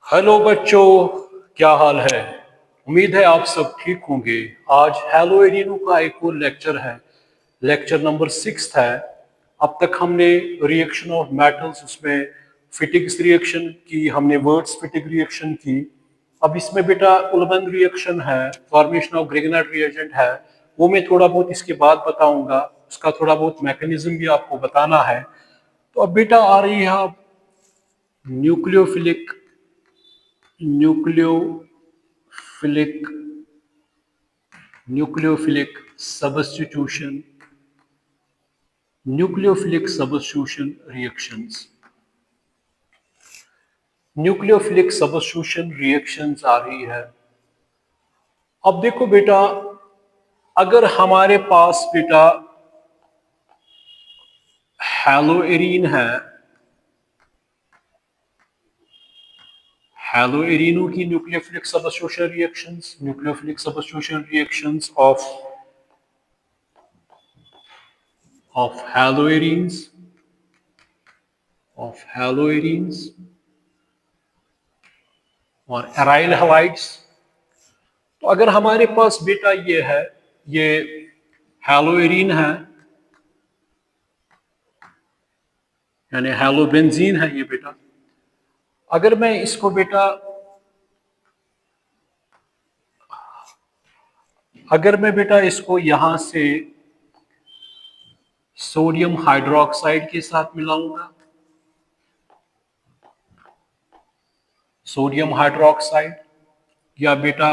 Hello बच्चों, क्या हाल है। उम्मीद है आप सब ठीक होंगे। आज हेलो एरिनो का एक और लेक्चर है। लेक्चर नंबर 6 है। अब तक हमने रिएक्शन ऑफ मेटल्स, उसमें फिटिग्स रिएक्शन की, हमने वर्ड्स फिटिग रिएक्शन की। अब इसमें बेटा उल्बन रिएक्शन है, फॉर्मेशन ऑफ ग्रिग्नाइट रिएजेंट है। वो मैं थोड़ा बहुत इसके बाद बताऊंगा। उसका थोड़ा बहुत मैकेनिज्म भी आपको बताना है। तो अब बेटा आ रही है अब nucleophilic nucleophilic nucleophilic substitution nucleophilic substitution reactions. Nucleophilic substitution reactions आ रही है। अब देखो बेटा, अगर हमारे पास बेटा हैलोएरीन है, हैलोएरीनों की न्यूक्लियोफिलिक सबस्टिट्यूशन रिएक्शंस ऑफ हैलोएरीन्स और एराइल हैलाइड्स। तो अगर हमारे पास बेटा ये है, ये हैलोएरीन है, यानी हैलोबेंजीन है ये बेटा। अगर मैं इसको बेटा इसको यहां से सोडियम हाइड्रोक्साइड के साथ मिलाऊंगा, सोडियम हाइड्रोक्साइड, या बेटा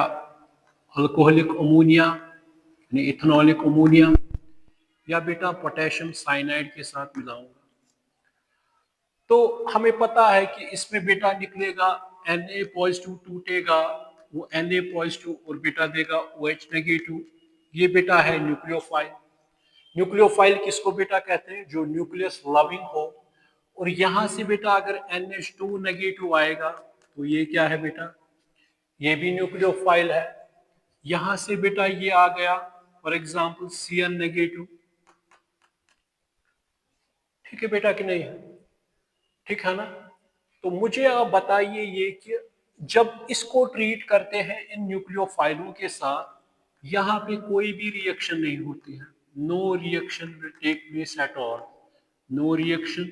अल्कोहलिक अमोनिया यानी इथेनॉलिक अमोनिया, या बेटा पोटेशियम साइनाइड के साथ मिलाऊंगा, तो हमें पता है कि इसमें बेटा निकलेगा Na पॉजिटिव, टूटेगा वो Na पॉजिटिव और बेटा देगा OH नेगेटिव। ये बेटा है न्यूक्लियोफाइल। न्यूक्लियोफाइल किसको बेटा कहते हैं? जो न्यूक्लियस लविंग हो। और यहां से बेटा अगर NH2 नेगेटिव आएगा तो ये क्या है बेटा? ये भी न्यूक्लियोफाइल है। यहां से बेटा ये आ गया फॉर एग्जाम्पल Cn नेगेटिव। ठीक है बेटा कि नहीं है? ठीक है ना? तो मुझे आप बताइए ये कि जब इसको ट्रीट करते हैं इन न्यूक्लियोफाइलों के साथ, यहां पे कोई भी रिएक्शन नहीं होती है। No reaction will take place at all. No reaction,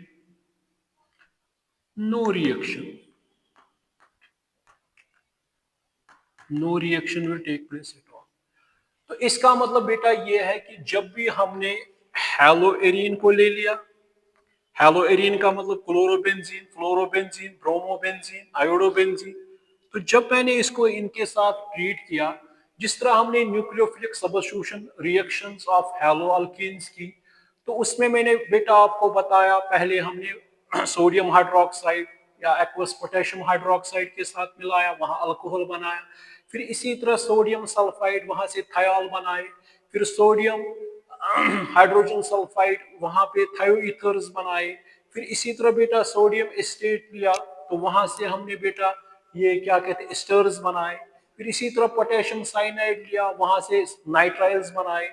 no reaction, no reaction will take place at all. तो इसका मतलब बेटा ये है कि जब भी हमने हैलोएरीन को ले लिया, हैलोएरीन का मतलब क्लोरोबेंजीन, फ्लोरोबेंजीन, ब्रोमोबेंजीन, आयोडोबेंजीन, तो जब मैंने इसको इनके साथ ट्रीट किया, जिस तरह हमने न्यूक्लियोफिलिक सबस्टिट्यूशन रिएक्शंस ऑफ हैलोअल्कीन्स की, तो उसमें मैंने बेटा आपको बताया, पहले हमने सोडियम हाइड्रोक्साइड या एक्वस पोटेशियम हाइड्रोक्साइड के साथ मिलाया, वहां अल्कोहल बनाया। फिर इसी तरह सोडियम सल्फाइड, वहां से थायोल बनाए। फिर सोडियम हाइड्रोजन सल्फाइड, वहां पे थायोईथर्स बनाए। फिर इसी तरह बेटा सोडियम एस्टेट लिया, तो वहां से हमने बेटा ये क्या कहते हैं, एस्टर्स बनाए। फिर इसी तरह पोटेशियम साइनाइड लिया, वहां से नाइट्राइल्स बनाए।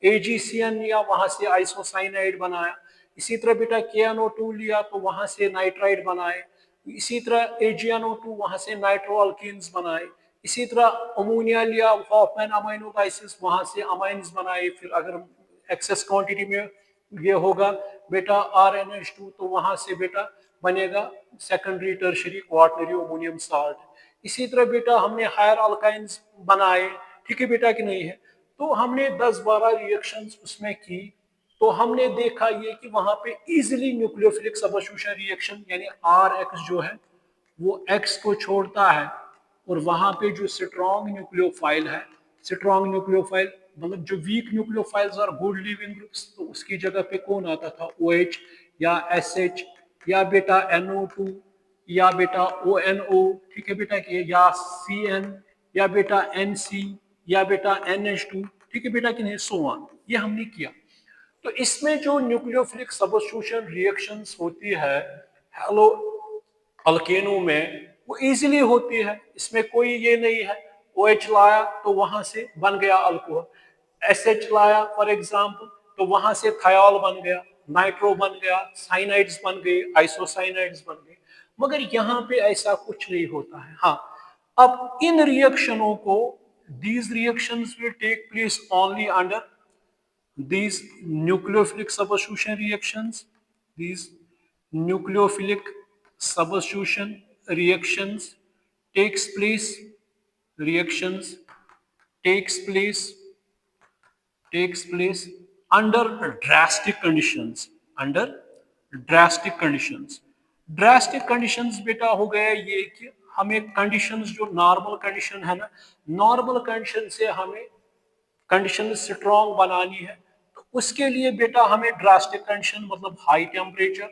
AgCN लिया, वहां से आइसोसाइनाइड बनाया। इसी तरह बेटा KNO2 लिया, तो वहां से नाइट्राइड बनाए। इसी तरह AgNO2, वहां से नाइट्रो अल्कीन्स बनाए। इसी तरह अमोनिया लिया, हॉफमैन अमाइनो बाइसिस, वहां से अमाइंस बनाए। फिर अगर एक्सेस क्वांटिटी में ये होगा बेटा RnH2, तो वहां से बेटा बनेगा secondary tertiary quaternary ammonium salt. इसी तरह बेटा हमने हायर अल्काइंस बनाए। ठीक है बेटा कि नहीं है? तो हमने 10-12 रिएक्शंस उसमें की। तो हमने देखा ये कि वहां पे इजिली न्यूक्लियोफिलिक सबस्टिट्यूशन रिएक्शन यानी RX जो है वो X को छोड़ता है, और वहां पे जो स्ट्रॉन्ग न्यूक्लियोफाइल है, स्ट्रॉन्ग न्यूक्लियोफाइल मतलब जो वीक न्यूक्लियोफाइल्स और गुड लिविंग ग्रुप्स, तो उसकी जगह पे कौन आता था? OH या SH या बेटा NO2 या बेटा ONO। ठीक है बेटा कि, या CN या बेटा NC या बेटा NH2। ठीक है बेटा कि नहीं? So on. ये हमने किया। तो इसमें जो न्यूक्लियोफिलिक सबस्टिट्यूशन रिएक्शंस होती है हेलो अल्केनो में, वो इजीली होती है। इसमें कोई ये नहीं है OH लाया तो वहां से बन गया अल्कोहल, SH लाया फॉर एग्जांपल तो वहां से थायोल बन गया, नाइट्रो बन गया, साइनाइड्स बन गए, आइसोसाइनाइड्स बन गए। मगर यहाँ पे ऐसा कुछ नहीं होता है। हाँ, अब इन रिएक्शनों को, these reactions will take place only under these nucleophilic substitution reactions. These nucleophilic substitution reactions takes place, reactions takes place under drastic conditions, under drastic conditions. Drastic conditions बेटा हो गया ये कि हमें कंडीशंस जो नॉर्मल कंडीशन है ना, normal condition से हमें कंडीशन स्ट्रॉन्ग बनानी है, तो उसके लिए बेटा हमें ड्रास्टिक कंडीशन मतलब हाई टेम्परेचर,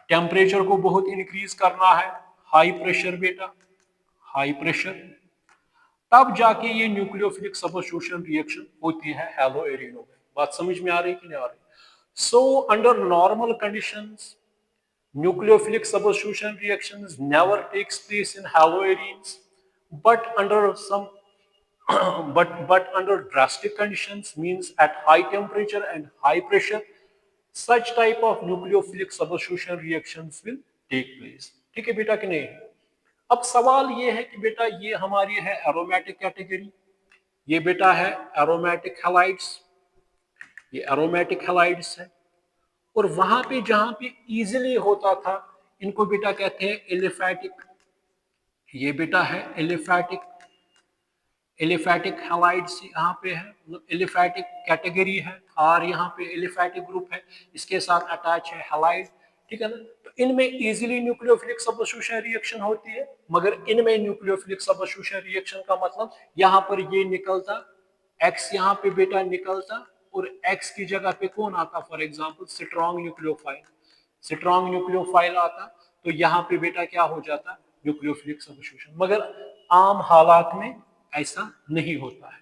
टेम्परेचर को बहुत इंक्रीज करना है, हाई प्रेशर बेटा, हाई प्रेशर, तब जाके ये न्यूक्लियोफिलिक सब्स्टिट्यूशन रिएक्शन होती है हैलोएरिनों में। बात समझ में आ रही कि नहीं आ रही? So under normal conditions nucleophilic substitution reactions never takes place in haloarenes, but under some but under drastic conditions, means at high temperature and high pressure, such type of nucleophilic substitution reactions will take place. ठीक है बेटा कि नहीं? अब सवाल ये है कि बेटा ये हमारी है एरोमेटिक कैटेगरी, ये बेटा है एरोमेटिक हैलाइड्स, ये एरोमेटिक हैलाइड्स है, और वहां पे जहां पे इजीली होता था इनको बेटा कहते हैं एलिफैटिक, ये बेटा है एलिफैटिक, एलिफैटिक हैलाइड्स यहाँ पे है, मतलब एलिफैटिक कैटेगरी है, और यहाँ पे एलिफैटिक ग्रुप है, इसके साथ अटैच है हैलाइड, ठीक है ना। तो इनमें इजीली न्यूक्लियोफिलिक सब्स्टिट्यूशन रिएक्शन होती है, मगर इनमें न्यूक्लियोफिलिक सब्स्टिट्यूशन रिएक्शन का मतलब यहाँ पर ये निकलता, एक्स यहाँ पे बेटा निकलता, और एक्स की जगह पे कौन आता, for example strong nucleophile, strong nucleophile आता, तो यहाँ पे बेटा क्या हो जाता, न्यूक्लियोफिलिक सब्स्टिट्यूशन। मगर आम हालात में ऐसा नहीं होता है।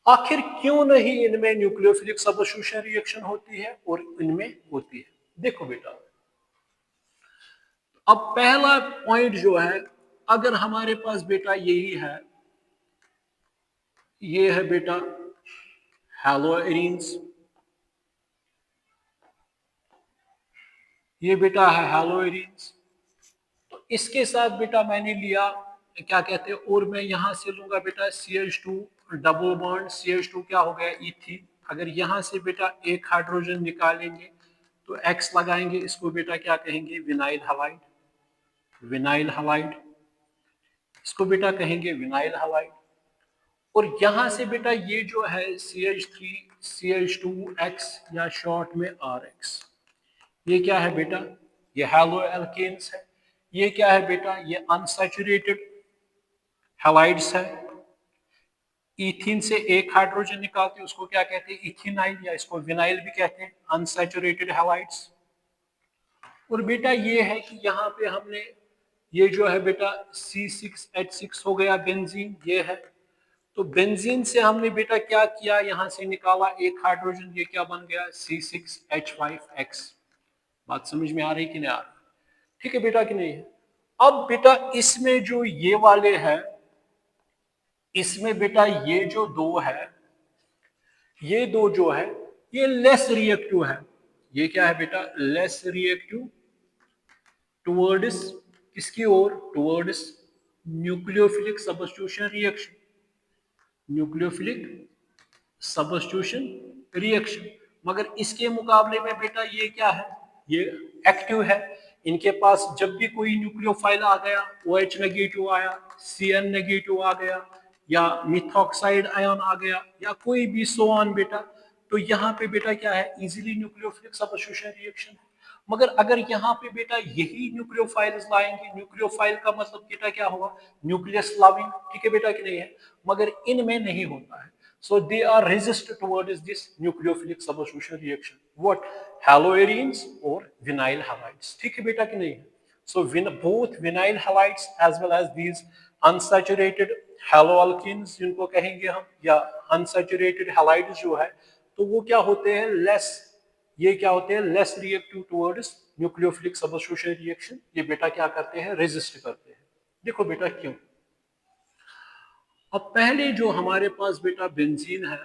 आखिर क्यों नहीं इनमें न्यूक्लियोफिलिक सब्स्टिट्यूशन रिएक्शन होती है और इनमें होती है? देखो बेटा, अब पहला पॉइंट जो है, अगर हमारे पास बेटा यही है, ये है बेटा हैलोएरीन्स, ये बेटा है हैलोएरीन्स, तो इसके साथ बेटा मैंने लिया क्या कहते हैं, और मैं यहां से लूंगा बेटा CH2 डबल बॉन्ड, CH2 क्या हो गया इथीन, अगर यहां से बेटा एक हाइड्रोजन निकालेंगे तो X लगाएंगे, इसको बेटा क्या कहेंगे, विनाइल हैलाइड, विनाइल हैलाइड, इसको बेटा कहेंगे विनाइल हैलाइड। और यहां से बेटा ये जो है CH3 CH2X या शॉर्ट में RX, ये क्या है बेटा, ये हैलो एल्केन्स है। ये क्या है बेटा, ये अनसैचुरेटेड हैलाइड्स है। इथीन से एक हाइड्रोजन निकालते हैं उसको क्या कहते हैं, इथेनाइल, या इसको विनाइल भी कहते हैं, अनसैचुरेटेड हैलाइड्स। और बेटा ये है कि यहाँ पे हमने ये जो है बेटा C6H6 हो गया बेंजीन, ये है। तो बेंजीन से हमने बेटा क्या किया, यहाँ से निकाला एक हाइड्रोजन, ये क्या बन गया C6H5X। बात समझ में आ रही कि नहीं आ रही? ठीक है बेटा कि नहीं है? अब बेटा इसमें जो ये वाले हैं, इसमें बेटा ये जो दो है, ये दो जो है ये लेस रिएक्टिव है। ये क्या है बेटा, लेस रिएक्टिव टुवर्ड्स किसकी ओर, towards nucleophilic substitution reaction, nucleophilic substitution reaction. मगर इसके मुकाबले में बेटा ये क्या है, ये एक्टिव है। इनके पास जब भी कोई न्यूक्लियोफाइल आ गया, OH नेगेटिव आया, Cn नेगेटिव आ गया, या मिथॉक्साइड आयन आ गया, या कोई भी सो ऑन बेटा, तो यहाँ पे बेटा क्या है, इजीली न्यूक्लियोफिलिक सब्स्टिट्यूशन रिएक्शन है। मगर अगर यहाँ पे बेटा यही न्यूक्लियोफाइल्स लाएंगे, न्यूक्लियोफाइल का मतलब बेटा क्या होगा, न्यूक्लियस लविंग, ठीक है बेटा कि नहीं है, मगर इनमें नहीं होता है। So they are resist towards this nucleophilic substitution reaction. What? Haloarenes or vinyl halides. ठीक है बेटा कि नहीं है? So both vinyl halides as well as these unsaturated haloalkenes जिनको कहेंगे हम, या unsaturated halides जो है, तो वो क्या होते हैं, less, ये क्या होते हैं, less reactive towards nucleophilic substitution reaction। ये बेटा क्या करते हैं, resist करते हैं। देखो बेटा क्यों। अब पहले जो हमारे पास बेटा बेंजीन है,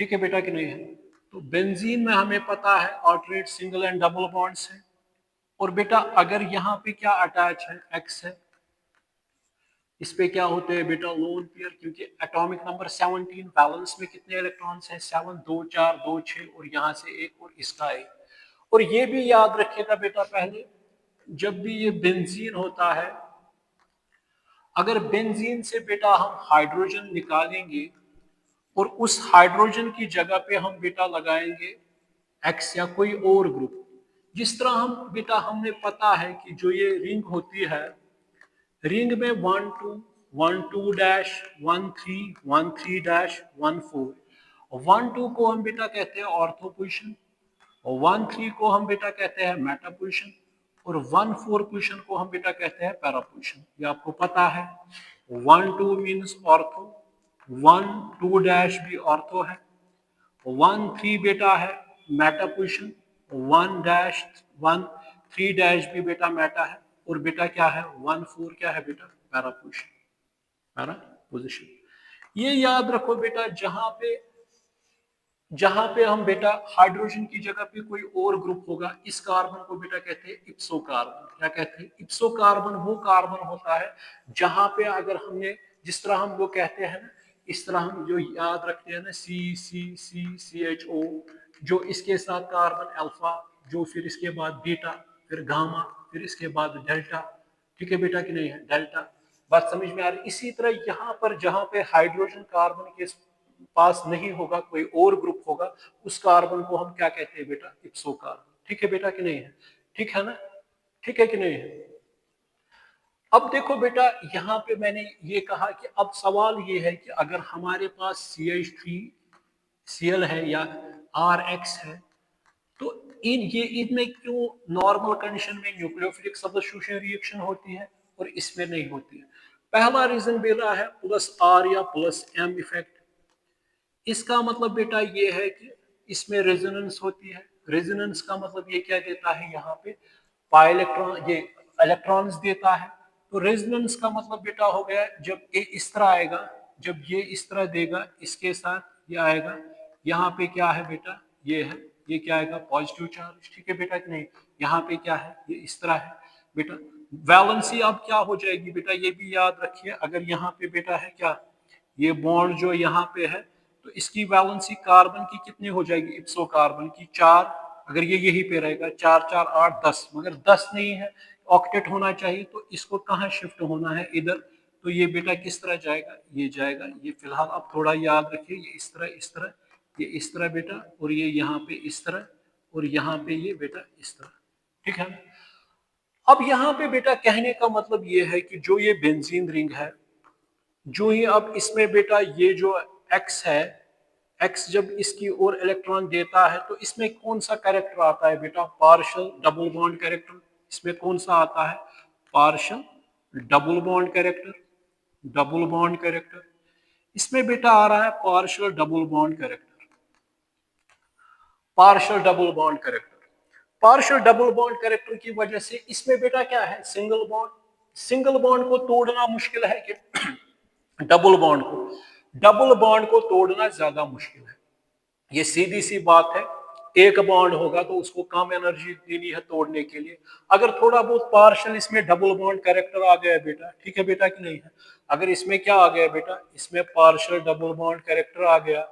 ठीक है बेटा कि नहीं है, तो बेंजीन में हमें पता है alternate single and double bonds है। और बेटा अगर यहाँ पे क्या अटैच है, एक्स है, इस पे क्या होते हैं बेटा, लोन पेयर, क्योंकि एटॉमिक नंबर 17, बैलेंस में कितने इलेक्ट्रॉन्स हैं, 7, 2 4 2 6, और यहाँ से एक और इसका एक। और ये भी याद रखिएगा बेटा, पहले जब भी ये बेंजीन होता है, अगर बेंजीन से बेटा हम हाइड्रोजन निकालेंगे और उस हाइड्रोजन की जगह पे हम बेटा लगाएंगे एक्स या कोई और ग्रुप, जिस तरह हम बेटा, हमने पता है कि जो ये रिंग होती है, रिंग में 1 2 1 2 डैश 1 3 1 3 डैश 1 4, 1 2 को हम बेटा कहते हैं ऑर्थो पोजीशन, और 1 3 को हम बेटा कहते हैं मेटा पोजीशन, और 1 4 पोजीशन को हम बेटा कहते हैं पैरा पोजीशन। ये आपको पता है। 1 2 मीन्स ऑर्थो, 1 2 डैश भी ऑर्थो है, 1 3 बेटा है मेटा पोजीशन, 1 डैश 1 3 डैश भी बेटा मेटा है, और बेटा क्या है 1 4 क्या है बेटा पैरा पोजीशन, पैरा पोजीशन। ये याद रखो बेटा, जहां पे हम बेटा हाइड्रोजन की जगह पे कोई और ग्रुप होगा, इस कार्बन को बेटा कहते हैं इप्सो कार्बन। क्या कहते हैं, इप्सो कार्बन। वो कार्बन होता है जहां पे अगर हमने, जिस तरह हम लोग कहते हैं ना, इस तरह हम जो याद रखते हैं ना, सी सी सी सी एच ओ, जो इसके साथ कार्बन अल्फा, जो फिर इसके बाद बीटा, फिर गामा, फिर इसके बाद डेल्टा। ठीक है बेटा कि नहीं है, डेल्टा। बात समझ में आ रही। इसी तरह यहाँ पर जहां पे हाइड्रोजन कार्बन के पास नहीं होगा, कोई और ग्रुप होगा, उस कार्बन को हम क्या कहते हैं बेटा, इप्सो कार्बन। ठीक है बेटा कि नहीं है, ठीक है ना, ठीक है कि नहीं है। अब देखो बेटा, यहाँ पे मैंने ये कहा कि अब सवाल ये है कि अगर हमारे पास CH3Cl है या RX है, तो ये इनमें क्यों नॉर्मल कंडीशन में न्यूक्लियोफिलिक सब्स्टिट्यूशन रिएक्शन होती है और इसमें नहीं होती है। पहला रीजन बेटा है प्लस आर या प्लस एम इफेक्ट। इसका मतलब बेटा ये है कि इसमें रेजोनेंस होती है। रेजोनेंस का मतलब ये क्या देता है, यहाँ पे पाई इलेक्ट्रॉन, ये इलेक्ट्रॉन्स देता है। तो रेजोनेंस का मतलब बेटा हो गया, जब ये इस तरह आएगा, जब ये इस तरह देगा, इसके साथ ये आएगा, यहाँ पे क्या है बेटा, ये है, ये क्या आएगा, पॉजिटिव चार्ज। ठीक है बेटा कि नहीं। यहाँ पे क्या है, ये इस तरह है बेटा। वैलेंसी अब क्या हो जाएगी बेटा, ये भी याद रखिए। अगर यहाँ पे बेटा है क्या, ये बॉन्ड जो यहाँ पे है, तो इसकी वैलेंसी कार्बन की कितनी हो जाएगी, इप्सो कार्बन की 4। अगर ये यहीं पे रहेगा, 4 4 8 10, मगर 10 नहीं है, ऑक्टेट होना चाहिए, तो इसको कहाँ शिफ्ट होना है, इधर। तो ये बेटा किस तरह जाएगा, ये जाएगा, ये फिलहाल आप थोड़ा याद रखिए, ये इस तरह, इस तरह, ये इस तरह बेटा, और ये यहाँ पे इस तरह, और यहाँ पे ये बेटा इस तरह। ठीक है। अब यहाँ पे बेटा कहने का मतलब ये है कि जो ये बेंजीन रिंग है, जो ही अब इसमें बेटा ये जो एक्स है, एक्स जब इसकी ओर इलेक्ट्रॉन देता है, तो इसमें कौन सा कैरेक्टर आता है बेटा, पार्शियल डबल बॉन्ड कैरेक्टर। इसमें कौन सा आता है, partial double bond character, double bond character. इसमें बेटा आ रहा है partial double bond character, partial double bond character. Partial double bond character की वजह से इसमें बेटा क्या है, सिंगल बॉन्ड। सिंगल बॉन्ड को तोड़ना मुश्किल है कि डबल बॉन्ड को तोड़ना ज्यादा मुश्किल है। ये सीधी सी बात है। एक बॉन्ड होगा तो उसको कम एनर्जी देनी है तोड़ने के लिए। अगर थोड़ा बहुत पार्शियल इसमें डबल बॉन्ड कैरेक्टर आ गया बेटा, ठीक है बेटा कि नहीं है। अगर इसमें क्या आ गया बेटा, इसमें पार्शियल डबल बॉन्ड कैरेक्टर आ गया,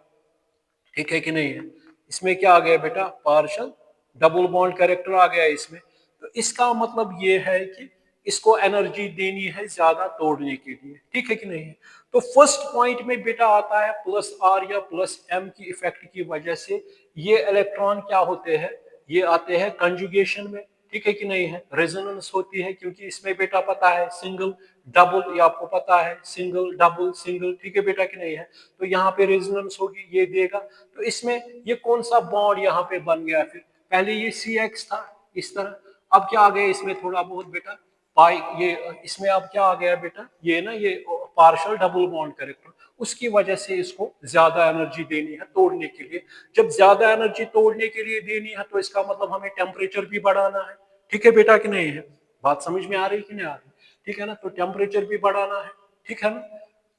ठीक है कि नहीं है। इसमें क्या आ गया बेटा, पार्शियल डबल बॉन्ड कैरेक्टर आ गया इसमें। तो इसका मतलब ये है कि इसको एनर्जी देनी है ज्यादा तोड़ने के लिए, ठीक है कि नहीं है। तो फर्स्ट पॉइंट में बेटा आता है प्लस आर या प्लस एम की इफेक्ट की वजह से ये इलेक्ट्रॉन क्या होते हैं, ये आते हैं कंजुगेशन में, ठीक है कि नहीं है। रेजोनेंस होती है क्योंकि इसमें बेटा पता है सिंगल डबल, ये आपको पता है, सिंगल डबल सिंगल, ठीक है बेटा कि नहीं है। तो यहाँ पे रेजोनेंस होगी, ये देगा। तो इसमें ये कौन सा बॉन्ड यहाँ पे बन गया, फिर पहले ये CX था इस तरह, अब क्या आ गया इसमें थोड़ा बहुत बेटा पाई, ये इसमें अब क्या आ गया बेटा, ये ना ये पार्शियल डबल बॉन्ड कैरेक्टर, उसकी वजह से इसको ज्यादा एनर्जी देनी है तोड़ने के लिए। जब ज्यादा एनर्जी तोड़ने के लिए देनी है तो इसका मतलब हमें टेम्परेचर भी बढ़ाना है, ठीक है बेटा कि नहीं है। बात समझ में आ रही कि नहीं आ रही, ठीक है ना। तो टेम्परेचर भी बढ़ाना है, ठीक है ना।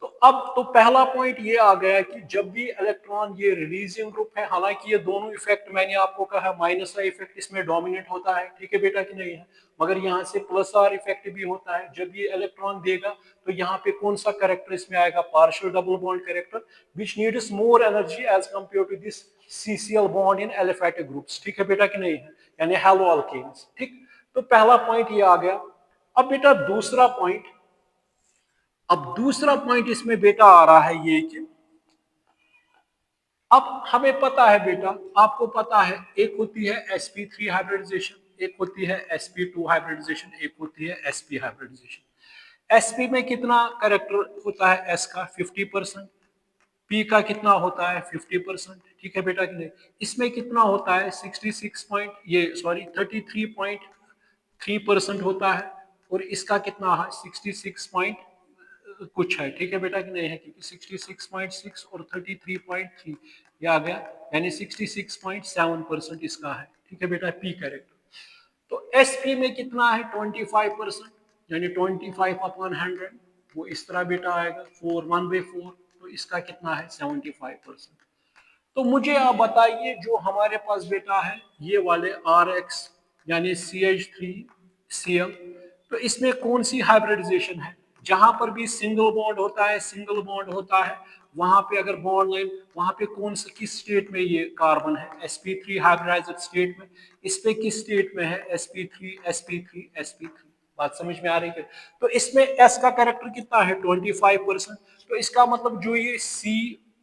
तो अब तो पहला पॉइंट ये आ गया कि जब भी इलेक्ट्रॉन, ये रिलीजिंग ग्रुप है, हालांकि ये दोनों इफेक्ट मैंने आपको कहा माइनस का इफेक्ट इसमें डोमिनेट होता है, ठीक है बेटा कि नहीं है, मगर यहाँ से प्लस आर इफेक्ट भी होता है। जब ये इलेक्ट्रॉन देगा तो यहाँ पे कौन सा करेक्टर इसमें आएगा, partial double bond character, which needs more energy as compare to this CCL bond in aliphatic groups, ठीक है बेटा कि नहीं है, यानी हैलो अल्केन्स। ठीक, तो पहला पॉइंट ये आ गया। अब बेटा दूसरा पॉइंट, अब दूसरा पॉइंट इसमें बेटा आ रहा है ये कि अब हमें पता है बेटा, आपको पता है, एक होती है sp3 हाइब्रिडाइजेशन, एक होती है sp2 हाइब्रिडाइजेशन, एक होती है sp हाइब्रिडाइजेशन। sp में कितना करेक्टर होता है s का 50%, p का कितना होता है 50%, ठीक है बेटा कि नहीं, इसमें कितना होता है 66 पॉइंट, ये सॉरी 33.3% होता है, और इसका कितना है 66 पॉइंट कुछ है, ठीक है बेटा कि नहीं है, क्योंकि 66.6 और 33.3 ये आ गया, यानी 66.7% इसका है, ठीक है बेटा पी कैरेक्टर। तो एसपी में कितना है 25%, यानी 25/100, वो इस तरह बेटा आएगा 4 तो इसका कितना है 75%। तो मुझे आप बताइए, जो हमारे पास बेटा है ये वाले आर एक्स यानी CH3Cl, तो इसमें कौन सी हाइब्रिडाइजेशन है, जहां पर भी सिंगल बॉन्ड होता है, सिंगल बॉन्ड होता है, वहां पे अगर बॉन्ड लाइन, वहां पे कौन सा, किस स्टेट में ये कार्बन है, sp3 हाइब्रिडाइज्ड स्टेट में, इस पे किस स्टेट में है sp3 बात समझ में आ रही है। तो इसमें s का कैरेक्टर कितना है 25%, तो इसका मतलब जो ये C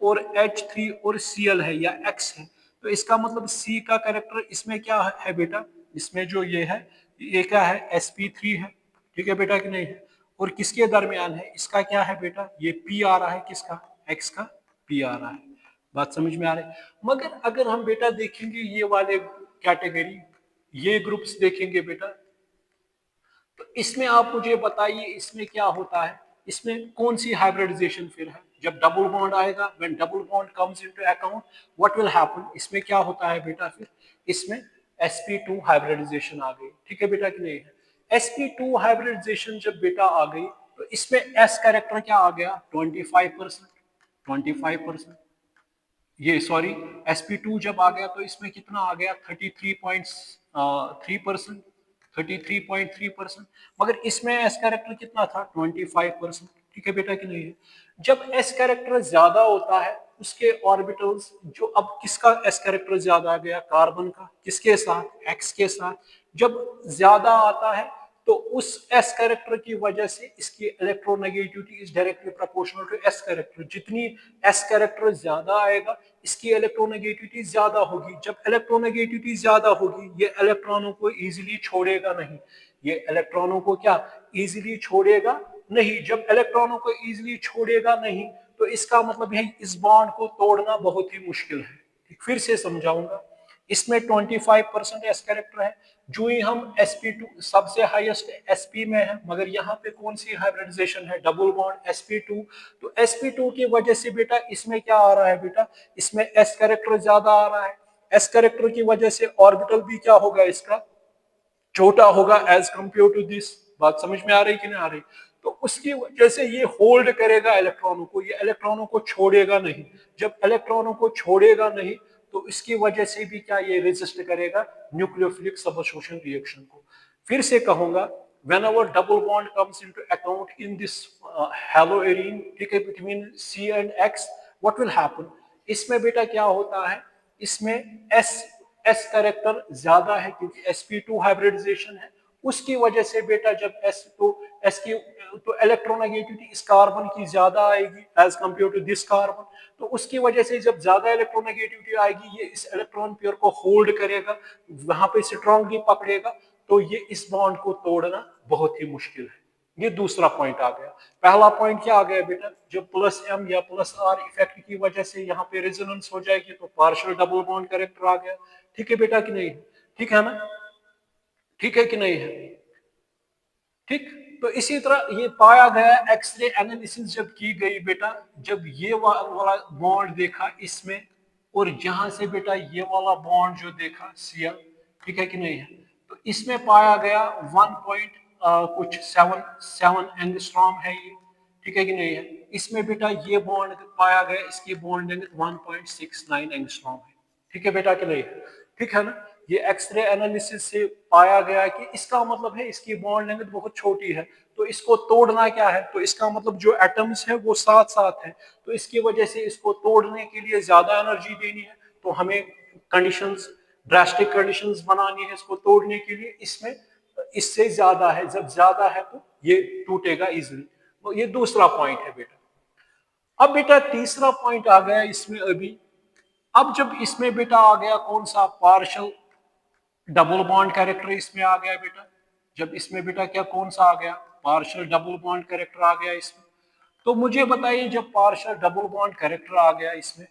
और H3 और Cl है या X है, तो इसका मतलब C का कैरेक्टर इसमें क्या है बेटा, इसमें जो ये है, ये क्या है sp3 है, ठीक है बेटा कि नहीं है, और किसके दरमियान है, इसका क्या है बेटा, ये P आ रहा है, किसका, X का P आ रहा है, बात समझ में आ रही है। मगर अगर हम बेटा देखेंगे ये वाले कैटेगरी, ये ग्रुप्स देखेंगे बेटा, तो इसमें आप मुझे बताइए इसमें क्या होता है, इसमें कौन सी हाइब्रिडाइजेशन फिर है, जब डबल बॉन्ड आएगा, when double bond comes into account what will happen, इसमें क्या होता है बेटा, फिर इसमें sp2 हाइब्रिडाइजेशन आ गई, ठीक है बेटा कि नहीं है। sp2 हाइब्रिडाइजेशन जब बेटा आ गई, तो इसमें s कैरेक्टर क्या आ गया 25%, 25%, ये सॉरी sp2 जब आ गया तो इसमें कितना आ गया 33.3%, 33.3%, मगर इसमें एस कैरेक्टर कितना था 25%, ठीक है बेटा कि नहीं है। जब एस कैरेक्टर ज्यादा होता है, उसके ऑर्बिटल्स, जो अब किसका एस कैरेक्टर ज्यादा आ गया, कार्बन का, किसके साथ, एक्स के साथ, जब ज्यादा आता है तो उस एस कैरेक्टर की वजह से इसकी electronegativity is directly proportional to S character, जितनी एस कैरेक्टर ज्यादा आएगा इसकी इलेक्ट्रोनेगेटिविटी ज्यादा होगी, जब इलेक्ट्रोनेगेटिविटी ज्यादा होगी ये इलेक्ट्रॉनों को इजीली छोड़ेगा नहीं, ये इलेक्ट्रॉनों को क्या इजीली छोड़ेगा नहीं, जब इलेक्ट्रॉनों को इजीली छोड़ेगा नहीं तो इसका मतलब है इस बॉन्ड को तोड़ना बहुत ही मुश्किल है। फिर से समझाऊंगा, इसमें 25% एस कैरेक्टर है, जो ही हम sp2 सबसे हाईएस्ट sp में है, मगर यहाँ पे कौन सी हाइब्रिडाइजेशन है, डबल बॉन्ड sp2, तो sp2 की वजह से बेटा इसमें क्या आ रहा है बेटा, इसमें s कैरेक्टर ज्यादा आ रहा है, s कैरेक्टर की वजह से ऑर्बिटल भी क्या होगा इसका छोटा होगा एज कंपेयर टू दिस, बात समझ में आ रही कि नहीं आ रही। तो उसकी वजह से ये होल्ड करेगा इलेक्ट्रॉनों को, ये इलेक्ट्रॉनों को छोड़ेगा नहीं, जब इलेक्ट्रॉनों को छोड़ेगा नहीं तो इसकी वजह से भी क्या ये रेजिस्ट करेगा न्यूक्लियोफिलिक सबस्टिट्यूशन रिएक्शन को। फिर से कहूंगा, whenever double bond comes into account in this haloarine, ठीक है, between C and X, what will happen, इसमें बेटा क्या होता है, इसमें S कैरेक्टर ज्यादा है क्योंकि sp2 हाइब्रिडाइजेशन है, उसकी वजह से बेटा जब S की तो इलेक्ट्रोनेगेटिविटी इस कार्बन की ज्यादा आएगी as compare to this carbon, तो उसकी वजह से जब ज्यादा इलेक्ट्रोनेगेटिविटी आएगी ये इस इलेक्ट्रॉन पेयर को होल्ड करेगा, वहां पे स्ट्रांगली पकड़ेगा, तो ये इस बॉन्ड को तोड़ना बहुत ही मुश्किल है। ये दूसरा पॉइंट आ गया। पहला पॉइंट क्या आ गया बेटा, जब प्लस एम या प्लस आर इफेक्ट की वजह से यहाँ पे रेजोनेंस हो जाएगी तो पार्शियल डबल बॉन्ड कैरेक्टर आ गया, ठीक है बेटा कि नहीं है, ठीक है ना, ठीक है कि नहीं है, ठीक। तो इसी तरह ये पाया गया, एक्सरे एनालिसिस जब की गई बेटा, जब ये वाला बॉन्ड देखा इसमें और यहां से बेटा ये वाला बॉन्ड जो देखा Cl, ठीक है कि नहीं है, तो इसमें पाया गया 1 पॉइंट कुछ 7 एंगस्ट्रॉम है ये, ठीक है कि नहीं है, इसमें बेटा ये बॉन्ड पाया गया, इसकी बॉन्ड लेंथ 1.69 एंगस्ट्रॉम है। ठीक है बेटा कि नहीं? ठीक है ना? ये एक्सरे एनालिसिस से पाया गया कि इसका मतलब है इसकी बॉन्ड लेंथ बहुत छोटी है, तो इसको तोड़ना क्या है, तो इसका मतलब जो एटम्स है वो साथ साथ है, तो इसकी वजह से इसको तोड़ने के लिए ज्यादा एनर्जी देनी है, तो हमें कंडीशंस, ड्रास्टिक कंडीशंस बनानी है इसको तोड़ने के लिए। इसमें इससे ज्यादा है, जब ज्यादा है तो ये टूटेगा इजिली। तो ये दूसरा पॉइंट है बेटा। अब बेटा तीसरा पॉइंट आ गया इसमें अभी। अब जब इसमें बेटा आ गया कौन सा, पार्शियल डबल बॉन्ड कैरेक्टर इसमें आ गया बेटा। जब इसमें बेटा क्या कौन सा आ गया, पार्शियल डबल बॉन्ड कैरेक्टर आ गया इसमें। तो मुझे बताइए जब पार्शियल डबल बॉन्ड कैरेक्टर आ गया इसमें,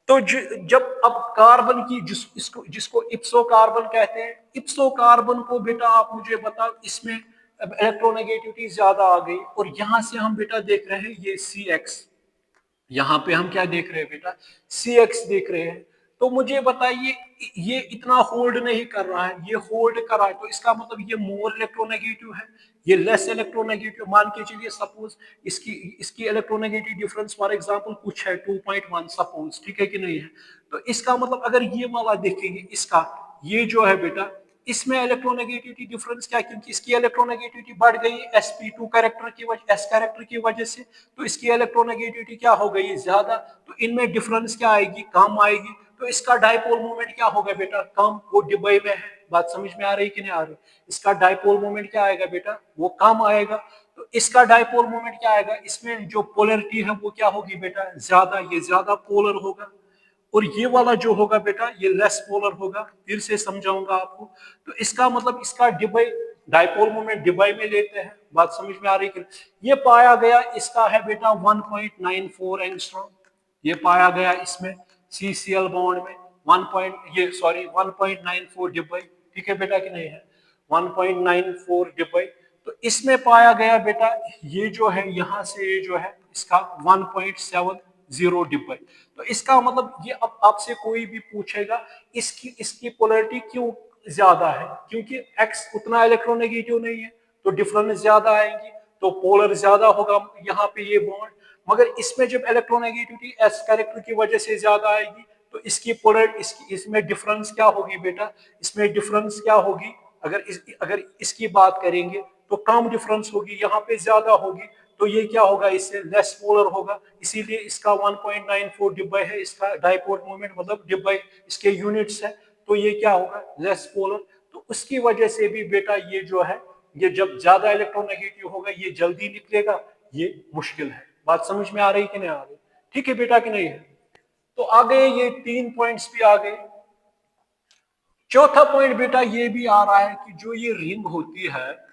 तो जब अब कार्बन की जिसको इप्सो कार्बन कहते हैं, इप्सो कार्बन को बेटा आप मुझे बताओ इसमें इलेक्ट्रोनेगेटिविटी ज्यादा आ गई, और यहां से हम बेटा देख रहे हैं ये CX, यहाँ पे हम क्या देख रहे हैं बेटा, CX देख रहे हैं। तो मुझे बताइए ये इतना होल्ड नहीं कर रहा है, ये होल्ड कर रहा है, तो इसका मतलब ये मोर इलेक्ट्रोनेगेटिव है, ये लेस इलेक्ट्रोनेगेटिव। मान के चलिए सपोज इसकी इसकी इलेक्ट्रोनेगेटिव डिफरेंस फॉर एग्जांपल कुछ है 2.1 सपोज, ठीक है कि नहीं है? तो इसका मतलब अगर ये वाला देखेंगे इसका, ये जो है बेटा इसमें इलेक्ट्रोनेगेटिविटी डिफरेंस क्या, क्योंकि इसकी इलेक्ट्रोनेगेटिविटी बढ़ गई sp2 कैरेक्टर की वजह, s कैरेक्टर की वजह से, तो इसकी इलेक्ट्रोनेगेटिविटी क्या हो गई ज्यादा, तो इनमें डिफरेंस क्या आएगी, कम आएगी। तो इसका डायपोल मोमेंट क्या होगा बेटा, कम, वो डिब्बे में है। बात समझ में आ रही कि नहीं आ रही? इसका डायपोल मोमेंट क्या आएगा बेटा, वो कम आएगा। तो इसका डायपोल मोमेंट क्या आएगा, इसमें जो पोलरिटी है वो क्या होगी बेटा, ज्यादा, ये ज्यादा पोलर होगा। और ये वाला जो होगा बेटा ये लेस पोलर होगा। फिर से समझाऊंगा आपको। तो इसका मतलब इसका डिबाई, डायपोल मोमेंट डिबाई में लेते हैं। बात समझ में आ रही कि ये पाया गया इसका है बेटा 1.94 एंगस्ट्रॉम, ये पाया गया इसमें CCl बॉन्ड में 1.94 डिबाई। ठीक है बेटा कि नहीं है, 1.94 डिबाई। तो इसमें पाया गया बेटा ये जो है यहां से ये जो है इसका 1.70 डिब्बे। तो इसका मतलब ये अब आपसे कोई भी पूछेगा इसकी पोलैरिटी क्यों ज्यादा है, क्योंकि X उतना इलेक्ट्रोनेगेटिव नहीं है, तो डिफरेंस ज्यादा आएंगी, तो पोलर ज्यादा होगा यहाँ पे ये बॉन्ड। मगर इसमें जब इलेक्ट्रोनेगेटिविटी S कैरेक्टर की वजह से ज्यादा आएगी, तो इसकी पोलर इसमें डिफरेंस क्या होगी बेटा, इसमें डिफरेंस क्या होगी, अगर इसकी बात करेंगे तो कम डिफरेंस होगी, यहाँ पे ज्यादा होगी। तो ये क्या होगा, इससे लेस पोलर होगा, इसीलिए इसका 1.94 डिब्बे है, इसका डायपोल मोमेंट मतलब डिब्बे इसके यूनिट्स है, तो ये क्या होगा, लेस पोलर। तो उसकी वजह से भी बेटा ये जो है, ये जब ज्यादा इलेक्ट्रोनेगेटिव होगा ये जल्दी निकलेगा, ये मुश्किल है। बात समझ में आ रही कि नहीं आ रही? ठीक है बेटा कि नहीं है? तो आ गए ये 3 पॉइंट्स भी आ गए। चौथा पॉइंट बेटा ये भी आ रहा है कि जो ये रिंग होती है,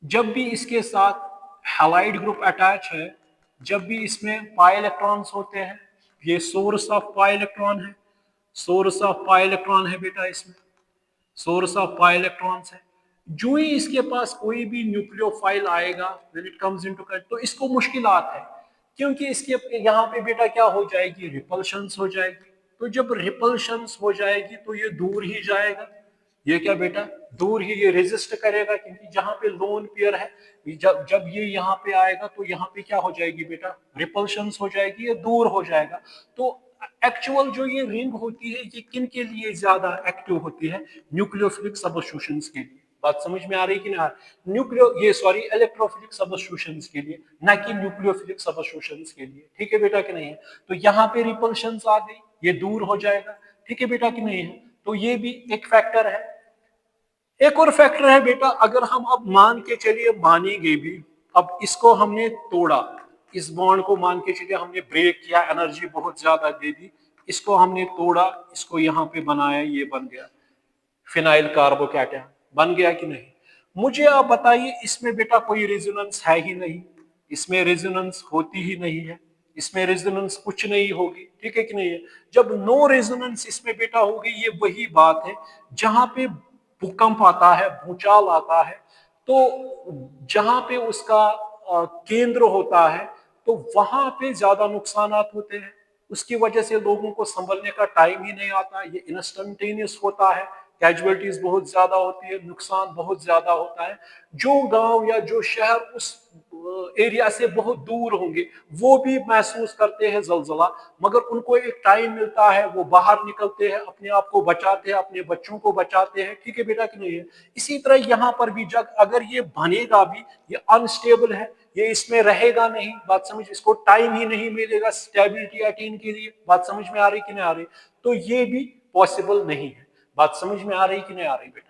जब भी इसके साथ हैलाइड ग्रुप अटैच है, जब भी इसमें पाई इलेक्ट्रॉन्स होते हैं, ये सोर्स ऑफ पाई इलेक्ट्रॉन है, सोर्स ऑफ पाई इलेक्ट्रॉन है बेटा, इसमें सोर्स ऑफ पाई इलेक्ट्रॉन्स है। जो ही इसके पास कोई भी न्यूक्लियोफाइल आएगा when it comes into contact, तो इसको मुश्किलात है, क्योंकि इसके यहाँ पे बेटा क्या हो जाएगी, रिपल्शंस हो जाएगी। तो जब रिपल्शंस हो जाएगी तो ये दूर ही जाएगा, ये क्या बेटा दूर ही, ये रेजिस्ट करेगा, क्योंकि जहां पे लोन पेयर है, जब जब ये यहाँ पे आएगा तो यहाँ पे क्या हो जाएगी बेटा, रिपल्शंस हो जाएगी, ये दूर हो जाएगा। तो एक्चुअल जो ये रिंग होती है ये किन के लिए ज्यादा एक्टिव होती है, न्यूक्लियोफिलिक सबस्टिट्यूशंस के लिए। बात समझ में आ रही कि ना, इलेक्ट्रोफिलिक सबस्टिट्यूशंस के लिए, ना कि न्यूक्लियोफिलिक सबस्टिट्यूशंस के लिए। ठीक है बेटा कि नहीं है? तो यहाँ पे रिपल्शंस आ गई, ये दूर हो जाएगा। ठीक है बेटा कि नहीं है? तो ये भी एक फैक्टर है। एक और फैक्टर है बेटा, अगर हम अब मान के चलिए, मानेंगे भी, अब इसको हमने तोड़ा, इस बॉन्ड को मान के चलिए हमने ब्रेक किया, एनर्जी बहुत ज्यादा दे दी, इसको हमने तोड़ा, इसको यहाँ पे बनाया, ये बन गया फिनाइल कार्बोकैटायन, बन गया कि नहीं? मुझे आप बताइए इसमें बेटा कोई रेजोनेंस है ही नहीं, इसमें रेजोनेंस होती ही नहीं है, इसमें रेजोनेंस कुछ नहीं होगी। ठीक है कि नहीं है? जब नो रेजोनेंस इसमें बेटा होगी, ये वही बात है जहां पे भूकंप आता है, भूचाल आता है, तो जहां पे उसका केंद्र होता है, तो वहां पे ज्यादा नुकसान होते हैं। उसकी वजह से लोगों को संभलने का टाइम ही नहीं आता, ये इंस्टेंटेनियस होता है, कैजुअलिटीज बहुत ज्यादा होती है, नुकसान बहुत ज्यादा होता है। जो गांव या जो शहर उस एरिया से बहुत दूर होंगे वो भी महसूस करते हैं जलजला, मगर उनको एक टाइम मिलता है, वो बाहर निकलते हैं, अपने आप को बचाते हैं, अपने बच्चों को बचाते हैं। ठीक है बेटा कि नहीं है? इसी तरह यहाँ पर भी जब अगर ये बनेगा भी, ये अनस्टेबल है, ये इसमें रहेगा नहीं, बात समझ, इसको टाइम ही नहीं मिलेगा स्टेबिलिटी अटेन के लिए, बात समझ में आ रही कि नहीं आ रही? तो ये भी पॉसिबल नहीं है। बात समझ में आ रही कि नहीं आ रही बेटा?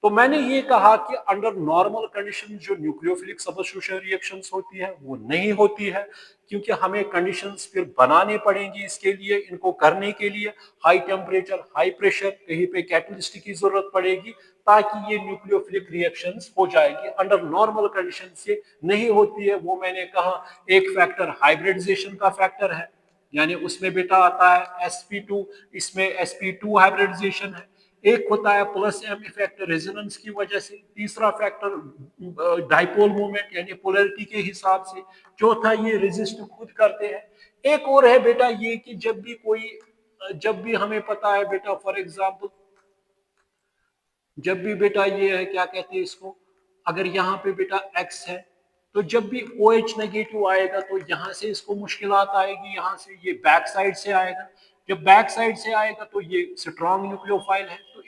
तो मैंने ये कहा कि अंडर नॉर्मल कंडीशन जो न्यूक्लियोफिलिक सब्स्टिट्यूशन रिएक्शंस होती है वो नहीं होती है, क्योंकि हमें कंडीशंस फिर बनाने पड़ेंगी इसके लिए। इनको करने के लिए हाई टेम्परेचर, हाई प्रेशर, कहीं पे कैटलिस्ट की जरूरत पड़ेगी ताकि ये न्यूक्लियोफिलिक रिएक्शंस हो जाएगी। अंडर नॉर्मल कंडीशन से नहीं होती है। वो मैंने कहा एक फैक्टर हाइब्रिडाइजेशन का फैक्टर है, यानी उसमें बेटा आता है sp2, इसमें sp2 हाइब्रिडाइजेशन है। एक होता है प्लस एम इफेक्ट रेजोनेंस की वजह से, तीसरा फैक्टर डाइपोल मोमेंट यानी पोलैरिटी के हिसाब से, चौथा ये रेजिस्ट खुद करते हैं। एक और है बेटा ये कि जब भी हमें पता है बेटा, फॉर एग्जांपल जब भी बेटा ये है क्या कहते हैं इसको, अगर यहाँ पे बेटा x है तो जब भी OH नेगेटिव आएगा तो यहाँ से इसको मुश्किलात आएगी, यहाँ से ये बैक साइड से आएगा। जब बैक साइड से आएगा तो ये स्ट्रॉन्ग न्यूक्लियोफाइल है, तो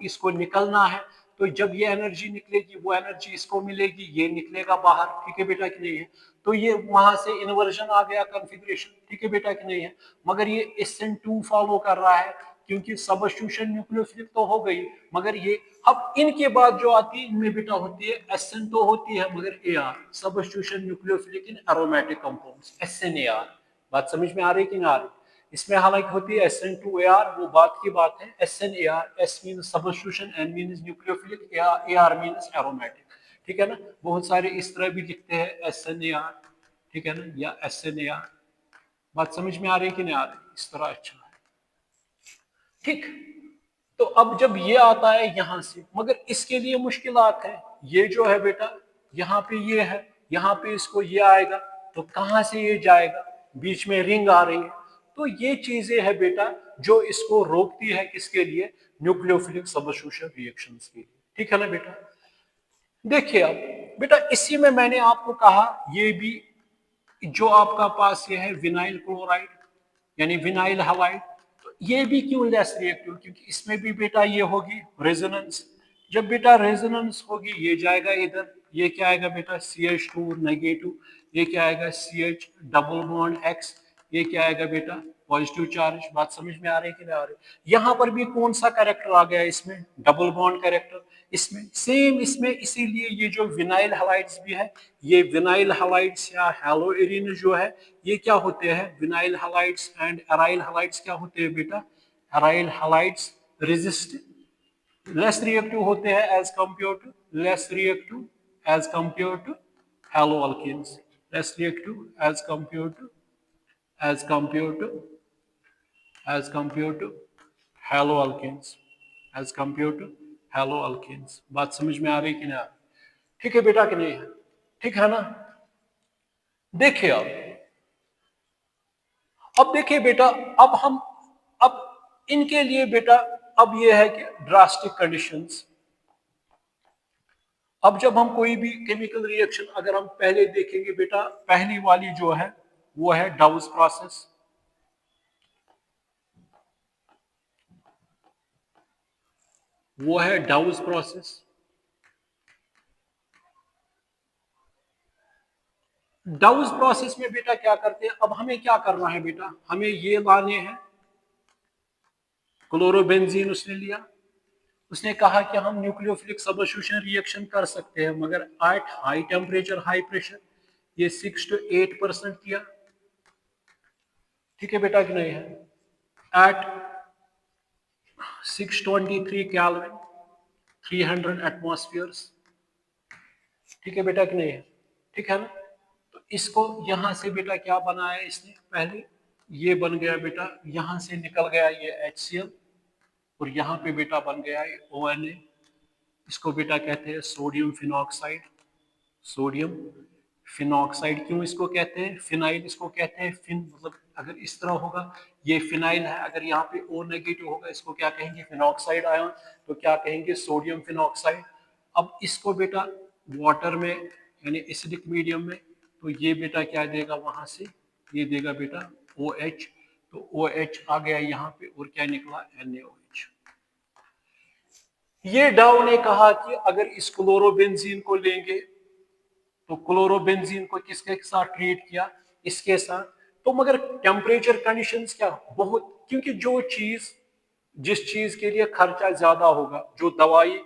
इसको निकलना है। तो जब ये एनर्जी निकलेगी वो एनर्जी इसको मिलेगी, ये निकलेगा बाहर। ठीक है बेटा कि नहीं है? तो ये वहां से इन्वर्जन आ गया कॉन्फ़िगरेशन। ठीक है बेटा कि नहीं है? मगर ये SN2 फॉलो कर रहा है, क्योंकि सबस्टिट्यूशन न्यूक्लियोफिलिक तो हो गई, मगर ये अब इनके बाद जो आती है इनमें बेटा होती है SN तो होती है मगर AR, सबस्टिट्यूशन न्यूक्लियोफिलिक इन एरोमेटिक कंपाउंड्स, SNAR। बात समझ में आ रही कि नहीं आ रही? इसमें हालांकि होती है SN2AR, वो बात की बात है। SNAR, S means substitution, N means nucleophilic, AR means aromatic. ठीक है ना? बहुत सारे इस तरह भी लिखते हैं SNAR, ठीक है ना, या SNAR। बात समझ में आ रही कि नहीं आ रही? इस तरह अच्छा है। ठीक, तो अब जब ये आता है यहां से, मगर इसके लिए मुश्किलात है। ये जो है बेटा यहाँ पे ये है, यहाँ पे इसको ये आएगा तो कहां से ये जाएगा? बीच में रिंग आ रही है। तो ये चीजें है बेटा जो इसको रोकती है, किसके लिए? न्यूक्लियोफिलिक सबस्टिट्यूशन रिएक्शंस के लिए। ठीक है ना बेटा? देखिए अब बेटा इसी में मैंने आपको कहा ये भी जो आपका पास ये है विनाइल क्लोराइड यानी विनाइल हलाइड, तो ये भी क्यों लेस रिएक्टिव? क्योंकि इसमें भी बेटा ये होगी रेजोनेंस। जब बेटा रेजोनेंस होगी ये जाएगा इधर, ये क्या आएगा बेटा? CH2 नेगेटिव, ये क्या आएगा? CH डबल बॉन्ड X, ये क्या आएगा बेटा? Positive charge. बात समझ में आ रही है कि नहीं आ रही? यहाँ पर भी कौन सा कैरेक्टर आ गया इसमें? Double bond character. इसमें सेम, इसमें इसीलिए ये जो विनाइल हैलाइड्स भी है, ये विनाइल हैलाइड्स या हैलोएरिन जो है, ये क्या होते हैं? Vinyl halides and aryl halides क्या होते हैं बेटा? Aryl halides resist less reactive होते हैं as compare to, less reactive as compare to haloalkanes, less reactive as compare to, as compare to, as compare to haloalkanes, as compare to haloalkanes. बात समझ में आ रही कि नहीं आ रही? ठीक है बेटा कि नहीं है? ठीक है ना? देखिए अब देखिए बेटा, अब इनके लिए बेटा अब ये है कि ड्रास्टिक कंडीशंस। अब जब हम कोई भी केमिकल रिएक्शन अगर हम पहले देखेंगे बेटा, पहली वाली जो है वो है डाउस प्रोसेस। वो है डाउस प्रोसेस। डाउस प्रोसेस में बेटा क्या करते हैं? अब हमें क्या करना है बेटा? हमें ये लाने हैं क्लोरोबेंजीन, उसने लिया, उसने कहा कि हम न्यूक्लियोफिलिक सबस्टिट्यूशन रिएक्शन कर सकते हैं मगर at high temperature high pressure. ये 6 to 8% किया। ठीक है बेटा कि नहीं है? At 623 kelvin, 300 atmospheres. ठीक है बेटा कि नहीं है? ठीक है ना? तो इसको यहां से बेटा क्या बनाया इसने? पहले ये बन गया बेटा, यहां से निकल गया ये HCl और यहाँ पे बेटा बन गया है ONA। इसको बेटा कहते हैं सोडियम फिनॉक्साइड, सोडियम फिनॉक्साइड क्यों इसको कहते हैं, फिनाइल इसको कहते हैं, फिन मतलब अगर इस तरह होगा ये फिनाइल है, अगर यहाँ पे O नेगेटिव होगा इसको क्या कहेंगे, फिनॉक्साइड आयन, तो क्या कहेंगे, सोडियम फिनॉक्साइड। अब इसको बेटा वाटर में यानी एसिडिक मीडियम में, तो ये बेटा क्या देगा वहां से, ये देगा बेटा OH, तो OH आ गया यहाँ पे और क्या निकला, NaOH। ये डाउ ने कहा कि अगर इस क्लोरोबेंजीन को लेंगे, तो क्लोरोबेंजीन को किसके साथ ट्रीट किया, इसके साथ, तो मगर टेम्परेचर कंडीशंस क्या बहुत, क्योंकि जो चीज जिस चीज के लिए खर्चा ज्यादा होगा, जो दवाई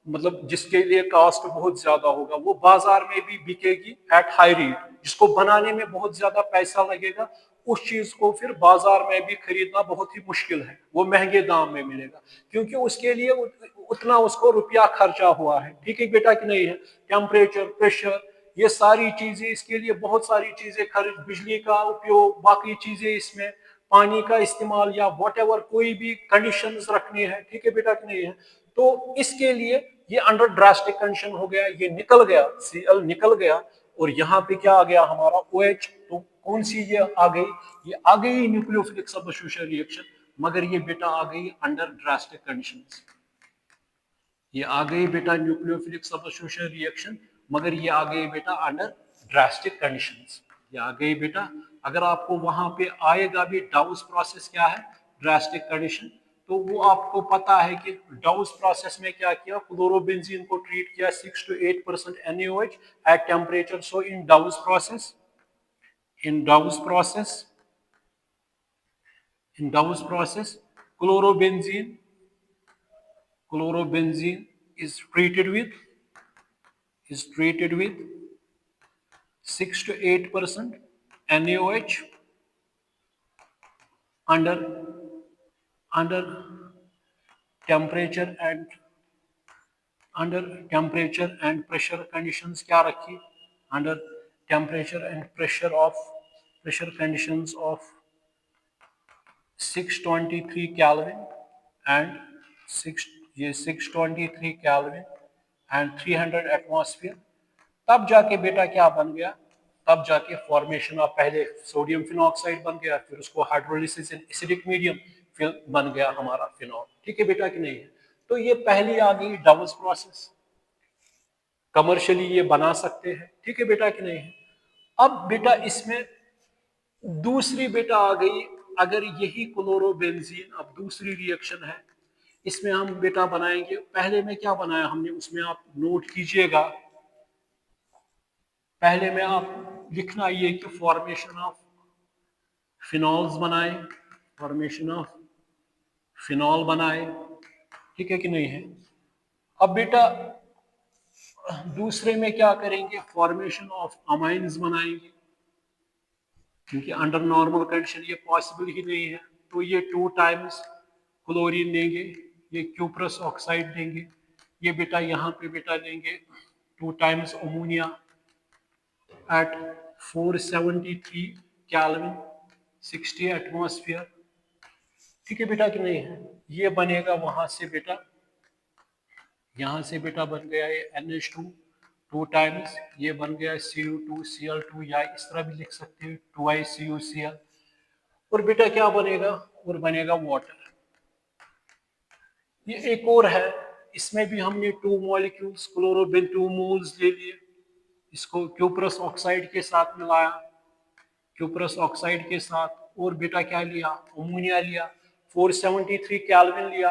मतलब जिसके लिए कॉस्ट बहुत ज्यादा होगा, वो बाजार में भी बिकेगी एट हाई रेट, जिसको बनाने में बहुत ज्यादा पैसा लगेगा, उस चीज को फिर बाजार में भी खरीदना बहुत ही मुश्किल है, वो महंगे दाम में मिलेगा, क्योंकि उसके लिए उतना उसको रुपया खर्चा हुआ है, ठीक है बेटा कि नहीं है। टेम्परेचर, प्रेशर, ये सारी चीजें, इसके लिए बहुत सारी चीजें खर्च, बिजली का उपयोग, बाकी चीजें, इसमें पानी का इस्तेमाल या वॉट कोई भी कंडीशंस रखनी है, ठीक है बेटा कि नहीं है। तो इसके लिए ये अंडर ड्रास्टिक कंडीशन हो गया, ये निकल गया, Cl निकल गया, और यहाँ पे क्या आ गया हमारा OH। तो कौन सी ये आ गई, ये आ गई न्यूक्लियोफिलिक सब्स्टिट्यूशन रिएक्शन, मगर ये बेटा आ गई अंडर ड्रास्टिक कंडीशंस, ये आ गई बेटा न्यूक्लियोफिलिक सब्स्टिट्यूशन रिएक्शन, मगर ये आ गई बेटा अंडर ड्रास्टिक कंडीशंस, ये आ गई बेटा। अगर आपको वहां पे आएगा भी डाउस प्रोसेस क्या है, ड्रास्टिक कंडीशन, तो वो आपको पता है कि डाउस प्रोसेस में क्या किया, क्लोरोबेंजीन को ट्रीट किया 6 to 8% NaOH at temperature. So in डाउस process, in डाउस process, in डाउस process chlorobenzene, chlorobenzene is treated with 6 to 8% NaOH under under temperature and pressure conditions क्या रखी, under temperature and pressure conditions of 623 Kelvin and 623 Kelvin and 300 atmosphere, तब जाके बेटा क्या बन गया, तब जाके फॉर्मेशन ऑफ, पहले सोडियम फिनॉक्साइड बन गया, फिर उसको हाइड्रोलिसिस इन एसिडिक मीडियम, फिर बन गया हमारा फिनॉल, ठीक है बेटा कि नहीं है। तो ये पहली आ गई डाउस प्रोसेस, कमर्शियली ये बना सकते हैं, ठीक है बेटा कि नहीं है। अब बेटा इसमें दूसरी बेटा आ गई, अगर यही क्लोरोबेंजीन, अब दूसरी रिएक्शन है, इसमें हम बेटा बनाएंगे, पहले में क्या बनाया हमने, उसमें आप नोट कीजिएगा, पहले में आप लिखना ये कि फॉर्मेशन ऑफ फिनॉल्स बनाए, फॉर्मेशन ऑफ फिनॉल बनाए, ठीक है कि नहीं है। अब बेटा दूसरे में क्या करेंगे, फॉर्मेशन ऑफ अमाइंस बनाएंगे, क्योंकि अंडर नॉर्मल कंडीशन ये पॉसिबल ही नहीं है, तो ये 2 टाइम्स क्लोरीन लेंगे, ये क्यूप्रस ऑक्साइड लेंगे, ये बेटा यहाँ पे बेटा लेंगे 2 times ammonia at 473 Kelvin 60 atmosphere, ठीक है बेटा कि नहीं है। ये बनेगा वहां से बेटा, यहाँ से बेटा बन गया ये NH2 2 टाइम्स, ये बन गया Cu2 Cl2, या इस तरह भी लिख सकते हैं 2ICuCl, और बेटा क्या बनेगा, और बनेगा वाटर। ये एक और है, इसमें भी हमने 2 मॉलिक्यूल्स क्लोरोबेन 2 मोल्स ले लिए, इसको क्यूप्रस ऑक्साइड के साथ मिलाया, क्यूप्रस ऑक्साइड के साथ, और बेटा क्या लिया, अमोनिया लिया, 473 केल्विन लिया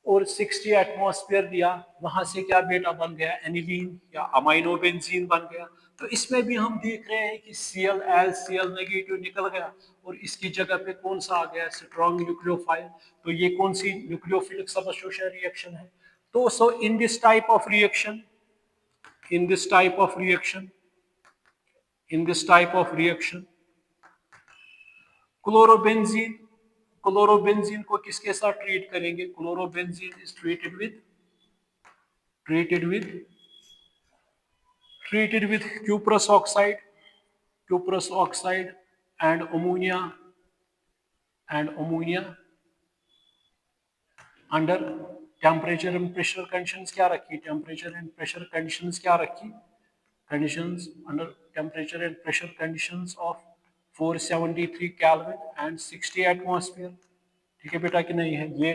और 60 एटमॉस्फेयर लिया, वहां से क्या बेटा बन गया, एनिलीन या अमाइनो बेंजीन बन गया। तो इसमें भी हम देख रहे हैं कि Cl नेगेटिव निकल गया, और इसकी जगह पे कौन सा आ गया, स्ट्रॉन्ग न्यूक्लियोफाइल। तो ये कौन सी न्यूक्लियोफिलिक सब्स्टिट्यूशन रिएक्शन है। तो so in this type of reaction, in this type of reaction, in this type of reaction chlorobenzene, chlorobenzene को किसके साथ ट्रीट करेंगे, chlorobenzene is treated with cuprous oxide and ammonia under temperature and pressure conditions क्या रखी, temperature and pressure conditions क्या रखी, conditions under temperature and pressure conditions of 473 Kelvin and 60 atmosphere. ठीक है बेटा कि नहीं है, ये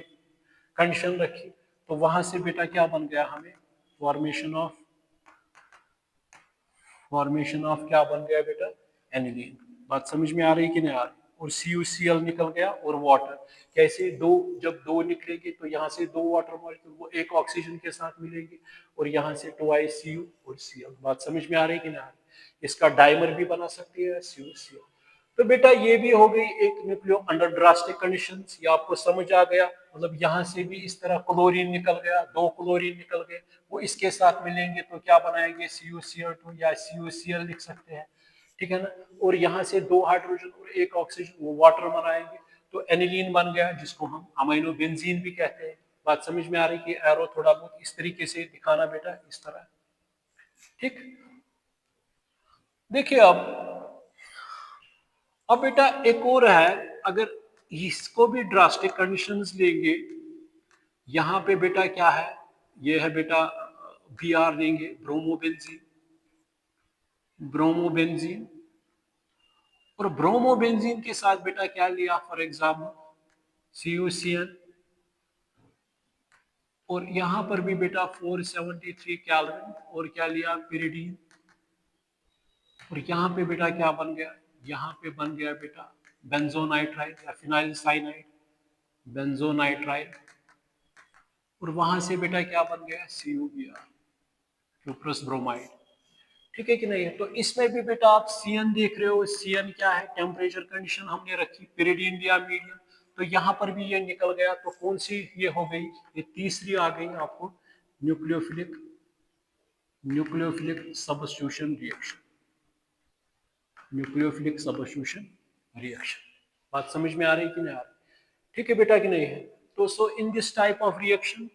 कंडीशन रखी। तो वहां से बेटा क्या बन गया हमें, फॉर्मेशन ऑफ क्या बन गया बेटा, एनिलीन। बात समझ में आ रही कि नहीं आ रही। और CuCl निकल गया और वाटर। कैसे दो, जब दो निकलेंगे तो यहाँ से दो वाटर मॉलिक्यूल वो एक ऑक्सीजन के साथ मिलेंगे और यहाँ से ट्वाइस Cu और Cl। बात समझ में आ रही कि नहीं आ रही। इसका डाइमर भी बना सकती है CuCl। तो बेटा ये भी हो गई एक न्यूक्लियो अंडर ड्रास्टिक कंडीशंस, ये आपको समझ आ गया। मतलब यहाँ से भी इस तरह क्लोरीन निकल गया, दो क्लोरीन निकल गए, वो इसके साथ मिलेंगे तो क्या बनाएंगे, CuCl2 या CuCl लिख सकते हैं। ठीक है ना। और यहाँ से दो हाइड्रोजन और एक ऑक्सीजन, वो वाटर बनाएंगे तो एनिलीन बन गया, जिसको हम अमाइनो बेंजीन भी कहते हैं। बात समझ में आ रही कि एरो थोड़ा बहुत इस तरीके से दिखाना बेटा, इस तरह। ठीक, देखिए अब बेटा एक और है, अगर इसको भी ड्रास्टिक कंडीशंस लेंगे, यहां पे बेटा क्या है, ये है बेटा Br लेंगे, ब्रोमोबेंजीन। और ब्रोमोबेंजीन के साथ बेटा क्या लिया, फॉर एग्जाम्पल CuCl। और यहां पर भी बेटा 473 कैल्विन और क्या लिया, पिरिडीन। और यहाँ पे बेटा क्या बन गया, यहाँ पे बन गया बेटा बेंजोनाइट्राइल या फिनाइल साइनाइड, बेंजोनाइट्राइल। और वहां से बेटा क्या बन गया, CuBr, क्यूप्रस ब्रोमाइड। ठीक है कि नहीं है। तो इसमें भी बेटा आप CN देख रहे हो, CN क्या है, टेम्परेचर कंडीशन हमने रखी, पिरिडीन लिया मीडियम, तो यहाँ पर भी ये निकल गया। तो कौन सी ये हो गई, ये तीसरी आ गई आपको, nucleophilic substitution reaction, nucleophilic substitution reaction. बात समझ में आ रही कि नहीं आ रही। ठीक है बेटा कि नहीं है। तो so in this type of reaction,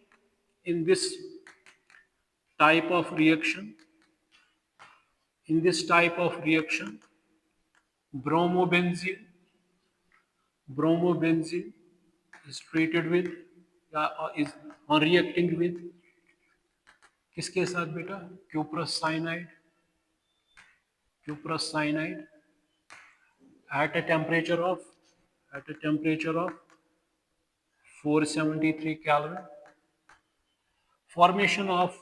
in this type of reaction, bromobenzene is treated with is on reacting with किसके साथ बेटा, cuprous cyanide at a temperature of 473 Kelvin. Formation of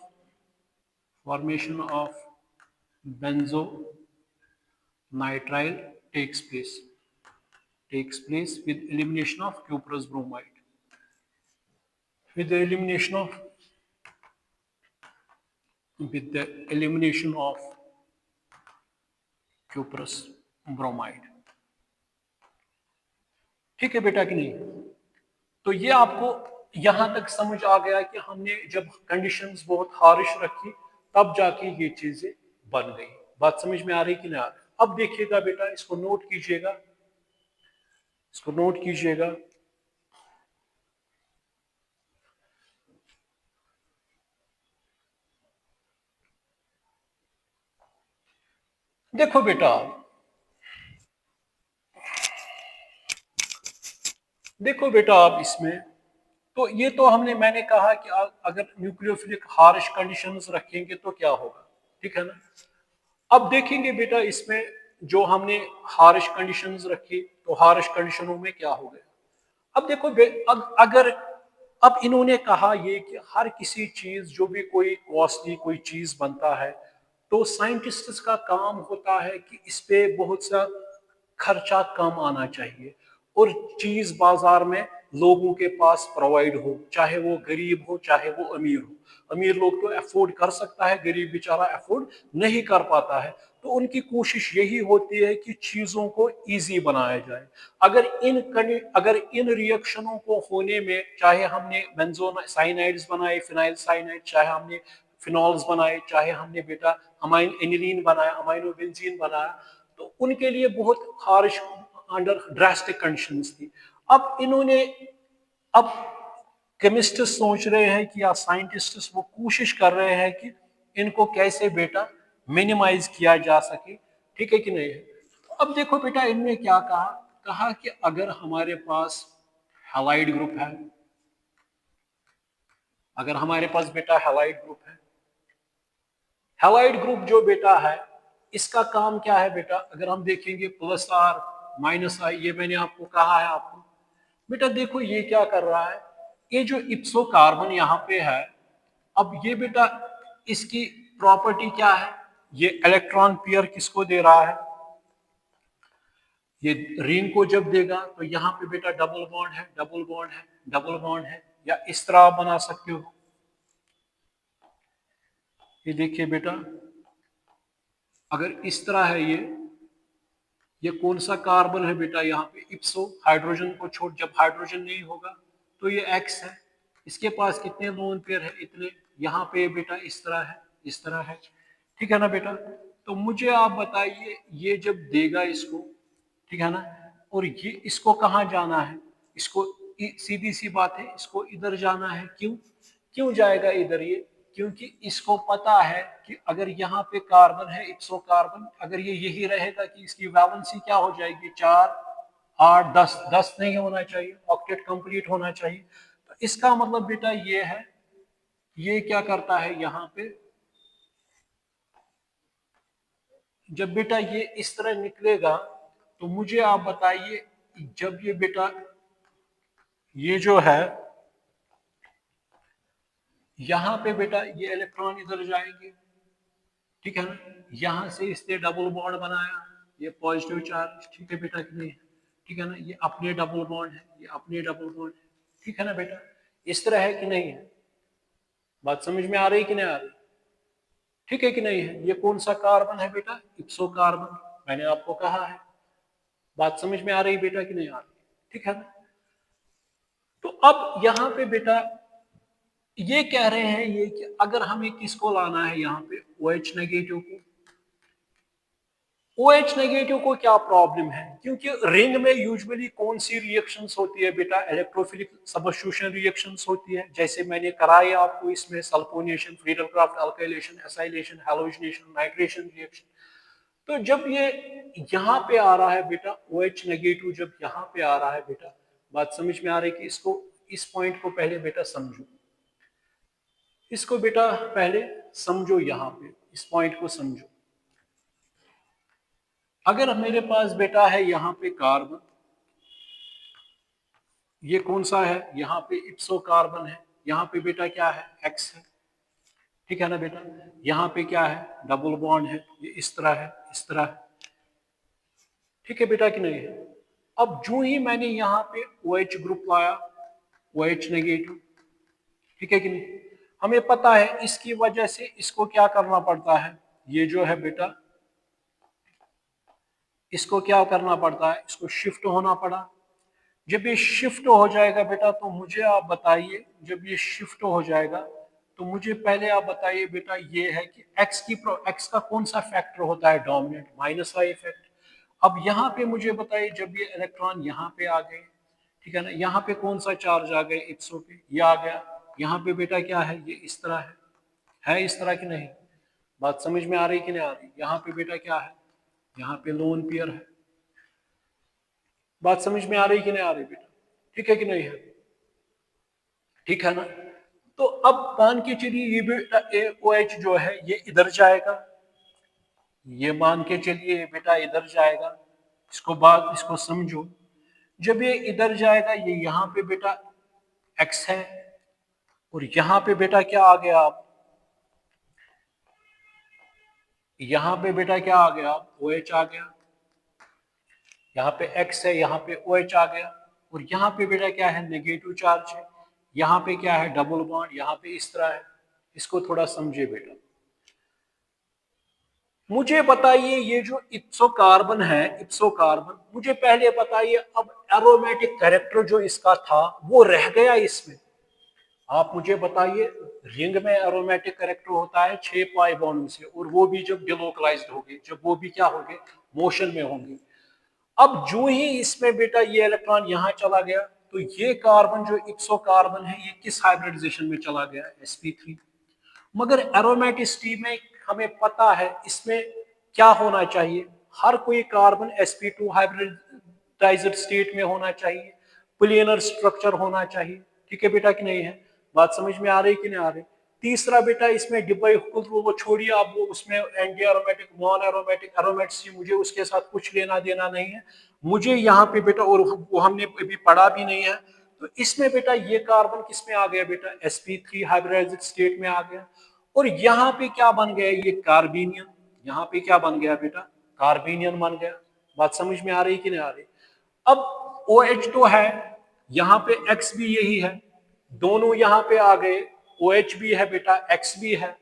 benzonitrile takes place with elimination of cuprous bromide. With the elimination of cuprous bromide. ठीक है बेटा कि नहीं। तो ये आपको यहां तक समझ आ गया कि हमने जब कंडीशंस बहुत हारिश रखी तब जाके ये चीजें बन गई। बात समझ में आ रही कि नहीं आ रही। अब देखिएगा बेटा, इसको नोट कीजिएगा, देखो बेटा आप इसमें, तो ये तो मैंने कहा कि अगर न्यूक्लियोफिलिक हार्श कंडीशंस रखेंगे तो क्या होगा, ठीक है ना। अब देखेंगे बेटा इसमें जो हमने हार्श कंडीशंस रखी, तो हार्श कंडीशनों में क्या हो गया। अब देखो अगर अब इन्होंने कहा ये कि हर किसी चीज, जो भी कोई कॉस्टली कोई चीज बनता है, तो साइंटिस्ट का काम होता है कि इस पे बहुत सा खर्चा कम आना चाहिए और चीज बाजार में लोगों के पास प्रोवाइड हो, चाहे वो गरीब हो चाहे वो अमीर हो। अमीर लोग तो अफोर्ड कर सकता है, गरीब बेचारा अफोर्ड नहीं कर पाता है। तो उनकी कोशिश यही होती है कि चीजों को इजी बनाया जाए। अगर इन रिएक्शनों को होने में, चाहे हमने बेंजोसाइनाइड्स बनाए, फिनाइल साइनाइड, चाहे हमने फिनॉल्स बनाए, चाहे हमने बेटा एनिलीन बनाया, अमाइनो बेंजीन बनाया, तो उनके लिए बहुत हार्श अंडर ड्रास्टिक कंडीशंस थी। अब केमिस्ट सोच रहे हैं कि या साइंटिस्ट वो कोशिश कर रहे हैं कि इनको कैसे बेटा मिनिमाइज किया जा सके, ठीक है कि नहीं है। तो अब देखो बेटा इनने क्या कहा कि अगर हमारे पास हैलाइड ग्रुप है, अगर हमारे पास बेटा हैलाइड ग्रुप है, हैलाइड ग्रुप जो बेटा है इसका काम क्या है बेटा, अगर हम देखेंगे प्लस आर माइनस आई, ये मैंने आपको कहा है आपको बेटा। देखो ये क्या कर रहा है, ये जो इप्सो कार्बन यहाँ पे है, अब ये बेटा इसकी प्रॉपर्टी क्या है, ये इलेक्ट्रॉन पेयर किसको दे रहा है, ये रिंग को जब देगा तो यहाँ पे बेटा डबल बॉन्ड है, डबल बॉन्ड है, डबल बॉन्ड है, या इस तरह आप बना सकते हो। ये देखिए बेटा, अगर इस तरह है ये कौन सा कार्बन है बेटा, यहाँ पे इप्सो, हाइड्रोजन को छोड़, जब हाइड्रोजन नहीं होगा तो ये एक्स है, इसके पास कितने लोन पेयर है, इतने, यहाँ पे बेटा इस तरह है, इस तरह है, ठीक है ना बेटा। तो मुझे आप बताइए ये जब देगा इसको, ठीक है ना, और ये इसको कहाँ जाना है, इसको सीधी सी बात है, इसको इधर जाना है। क्यों क्यों जाएगा इधर ये, क्योंकि इसको पता है कि अगर यहाँ पे कार्बन है इप्सो कार्बन, अगर ये यही रहेगा कि इसकी वैलेंसी क्या हो जाएगी 4 8 10, 10 नहीं होना चाहिए, ऑक्टेट कंप्लीट होना चाहिए। तो इसका मतलब बेटा ये है, ये क्या करता है यहाँ पे, जब बेटा ये इस तरह निकलेगा तो मुझे आप बताइए, जब ये बेटा ये जो है यहां पे बेटा ये इलेक्ट्रॉन इधर जाएंगे, ठीक है ना, यहां से इसने डबल बॉन्ड बनाया, ये पॉजिटिव चार्ज, ठीक है बेटा कि नहीं, ठीक है ना, ये अपने डबल बॉन्ड है, ये अपने डबल बॉन्ड है, ठीक है ना बेटा, इस तरह है कि नहीं है, बात समझ में आ रही कि नहीं आ रही, ठीक है कि नहीं है। ये कौन सा कार्बन है बेटा, इप्सो कार्बन, मैंने आपको कहा है, बात समझ में आ रही बेटा कि नहीं आ रही, ठीक है ना। तो अब यहाँ पे बेटा ये कह रहे हैं ये कि अगर हमें किसको लाना है यहाँ पे OH नेगेटिव को, OH नेगेटिव को क्या प्रॉब्लम है, क्योंकि रिंग में यूजुअली कौन सी रिएक्शंस होती है बेटा, इलेक्ट्रोफिलिक सबस्टिट्यूशन रिएक्शंस होती है, जैसे मैंने कराई आपको इसमें sulphonation, Friedel craft alkylation, acylation, halogenation, nitration reaction. तो जब ये यहाँ पे आ रहा है बेटा OH नेगेटिव, जब यहाँ पे आ रहा है बेटा, बात समझ में आ रही है कि इसको, इस पॉइंट को पहले बेटा समझो, इसको बेटा पहले समझो, यहाँ पे इस पॉइंट को समझो। अगर मेरे पास बेटा है यहाँ पे कार्बन, ये कौन सा है, यहाँ पे इप्सो कार्बन है, यहाँ पे बेटा क्या है एक्स है, ठीक है ना बेटा, यहाँ पे क्या है डबल बॉन्ड है, ये इस तरह है, इस तरह है, ठीक है बेटा कि नहीं है। अब जो ही मैंने यहाँ पे OH ग्रुप लाया, OH नेगेटिव, ठीक है कि नहीं, हमें पता है इसकी वजह से इसको क्या करना पड़ता है, ये जो है बेटा इसको क्या करना पड़ता है, इसको शिफ्ट होना पड़ा। जब ये शिफ्ट हो जाएगा बेटा तो मुझे आप बताइए, जब ये शिफ्ट हो जाएगा तो मुझे पहले आप बताइए बेटा ये है कि एक्स का कौन सा फैक्टर होता है डोमिनेंट, माइनस वाई इफेक्ट। अब यहाँ पे मुझे बताइए जब ये इलेक्ट्रॉन यहाँ पे आ गए, ठीक है ना, यहाँ पे कौन सा चार्ज आ गया इप्सो पे, ये आ गया, यहाँ पे बेटा क्या है, ये इस तरह है इस तरह की नहीं, बात समझ में आ रही कि नहीं आ रही, यहाँ पे बेटा क्या है, यहाँ पे लोन पेयर है, बात समझ में आ रही कि नहीं आ रही बेटा, ठीक है कि नहीं है, ठीक है ना। तो अब मान के चलिए ये बेटा OH जो है ये इधर जाएगा, ये मान के चलिए बेटा इधर जाएगा, इसको समझो, जब ये इधर जाएगा ये यहाँ पे बेटा X है, और यहाँ पे बेटा क्या आ गया, आप यहाँ पे बेटा क्या आ गया, OH आ गया, यहाँ पे X है, यहाँ पे OH आ गया, और यहाँ पे बेटा क्या है नेगेटिव चार्ज है, यहाँ पे क्या है डबल बॉन्ड, यहाँ पे इस तरह है, इसको थोड़ा समझिए बेटा। मुझे बताइए ये जो इप्सो कार्बन है, इप्सो कार्बन, मुझे पहले बताइए अब एरोमेटिक कैरेक्टर जो इसका था वो रह गया इसमें, आप मुझे बताइए, रिंग में एरोमेटिक कैरेक्टर होता है 6 पाई बॉन्ड से, और वो भी जब डिलोकलाइज्ड होंगे, जब वो भी क्या होंगे मोशन में होंगे। अब जो ही इसमें बेटा ये इलेक्ट्रॉन यहाँ चला गया तो ये कार्बन जो इप्सो कार्बन है ये किस हाइब्रिडाइजेशन में चला गया, sp3। मगर एरोमेटिसिटी में हमें पता है इसमें क्या होना चाहिए, हर कोई कार्बन sp2 हाइब्रिडाइज्ड स्टेट में होना चाहिए, प्लेनर स्ट्रक्चर होना चाहिए, ठीक है बेटा कि नहीं है, बात समझ में आ रही कि नहीं आ रही। तीसरा बेटा इसमें डिबाई वो छोड़िए, आप वो उसमें anti aromatic, non aromatic, aromatic, मुझे उसके साथ कुछ लेना देना नहीं है। मुझे यहाँ पे बेटा, और वो हमने अभी पढ़ा भी नहीं है, तो इसमें बेटा ये कार्बन किस में आ गया बेटा, sp3 हाइब्रिडाइज्ड स्टेट में आ गया। और यहाँ पे क्या बन गया, ये कार्बेनियन, यहाँ पे क्या बन गया बेटा, कार्बेनियन बन गया। बात समझ में आ रही कि नहीं आ रही? अब OH तो है, यहाँ पे X भी यही है, दोनों यहाँ पे आ गए, OH भी है बेटा, X भी है।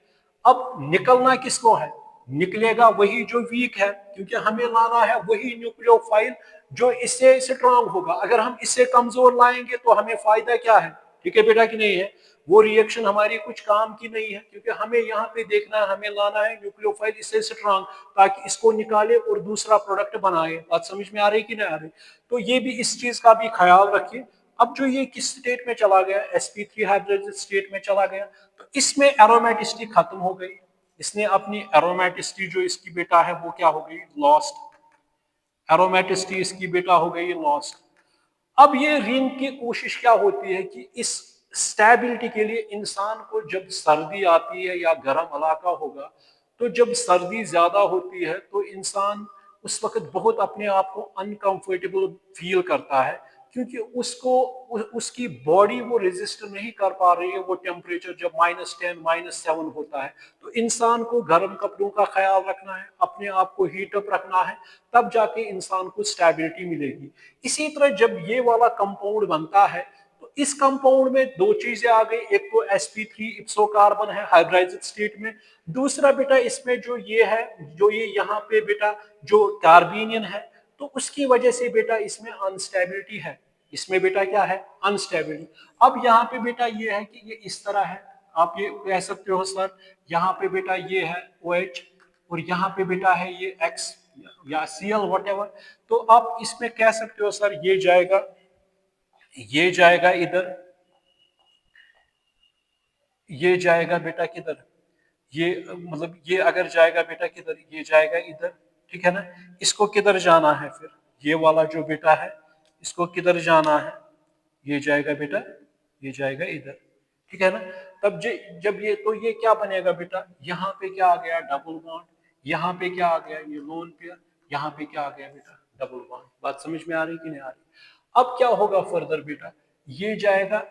अब निकलना किसको है, निकलेगा वही जो वीक है, क्योंकि हमें लाना है वही न्यूक्लियोफाइल जो इससे स्ट्रांग होगा। अगर हम इससे कमजोर लाएंगे तो हमें फायदा क्या है, ठीक है बेटा कि नहीं है? वो रिएक्शन हमारी कुछ काम की नहीं है, क्योंकि हमें यहाँ पे देखना है, हमें लाना है न्यूक्लियोफाइल इससे स्ट्रांग, ताकि इसको निकाले और दूसरा प्रोडक्ट बनाए। बात समझ में आ रही कि नहीं आ रही? तो ये भी, इस चीज का भी ख्याल रखिए। अब जो ये किस स्टेट में चला गया, sp3 हाइब्रिडाइज्ड स्टेट में चला गया, तो इसमें एरोमेटिसिटी खत्म हो गई, इसने अपनी एरोमेटिसिटी जो इसकी बेटा है वो क्या हो गई, लॉस्ट। एरोमेटिसिटी इसकी बेटा हो गई लॉस्ट। अब ये रिंग की कोशिश क्या होती है कि इस स्टेबिलिटी के लिए इंसान को, जब सर्दी आती है या गर्म इलाका होगा, तो जब सर्दी ज्यादा होती है तो इंसान उस वक्त बहुत अपने आप को अनकंफर्टेबल फील करता है, क्योंकि उसकी बॉडी वो रेजिस्ट नहीं कर पा रही है वो टेम्परेचर जब -10 -7 होता है। तो इंसान को गर्म कपड़ों का ख्याल रखना है, अपने आप को हीट अप रखना है, तब जाके इंसान को स्टेबिलिटी मिलेगी। इसी तरह जब ये वाला कंपाउंड बनता है, तो इस कंपाउंड में दो चीजें आ गई, एक तो sp3 इप्सो कार्बन है हाइब्रिडाइज्ड स्टेट में, दूसरा बेटा इसमें जो ये है, जो ये यहाँ पे बेटा जो कार्बेनियन है, तो उसकी वजह से बेटा इसमें अनस्टेबिलिटी है, इसमें बेटा क्या है, अनस्टेबिलिटी। अब यहाँ पे बेटा ये है कि ये इस तरह है, आप ये कह सकते हो सर, यहाँ पे बेटा ये है OH और यहाँ पे बेटा है ये X या Cl व्हाटएवर। तो आप इसमें कह सकते हो सर ये जाएगा इधर, ये जाएगा बेटा किधर, ये मतलब ये अगर जाएगा बेटा किधर, ये जाएगा इधर, ठीक है ना। इसको किधर जाना है फिर, ये वाला जो बेटा है इसको किधर जाना है, ये जाएगा बेटा, ये जाएगा इधर, ठीक है ना। तब जब ये, तो ये क्या बनेगा बेटा, यहाँ पे क्या आ गया, डबल बॉन्ड, यहाँ पे क्या आ गया, ये लोन पेयर, यहाँ पे क्या आ गया बेटा, डबल बॉन्ड। बात समझ में आ रही कि नहीं आ रही? अब क्या होगा फर्दर बेटा, ये जाएगा,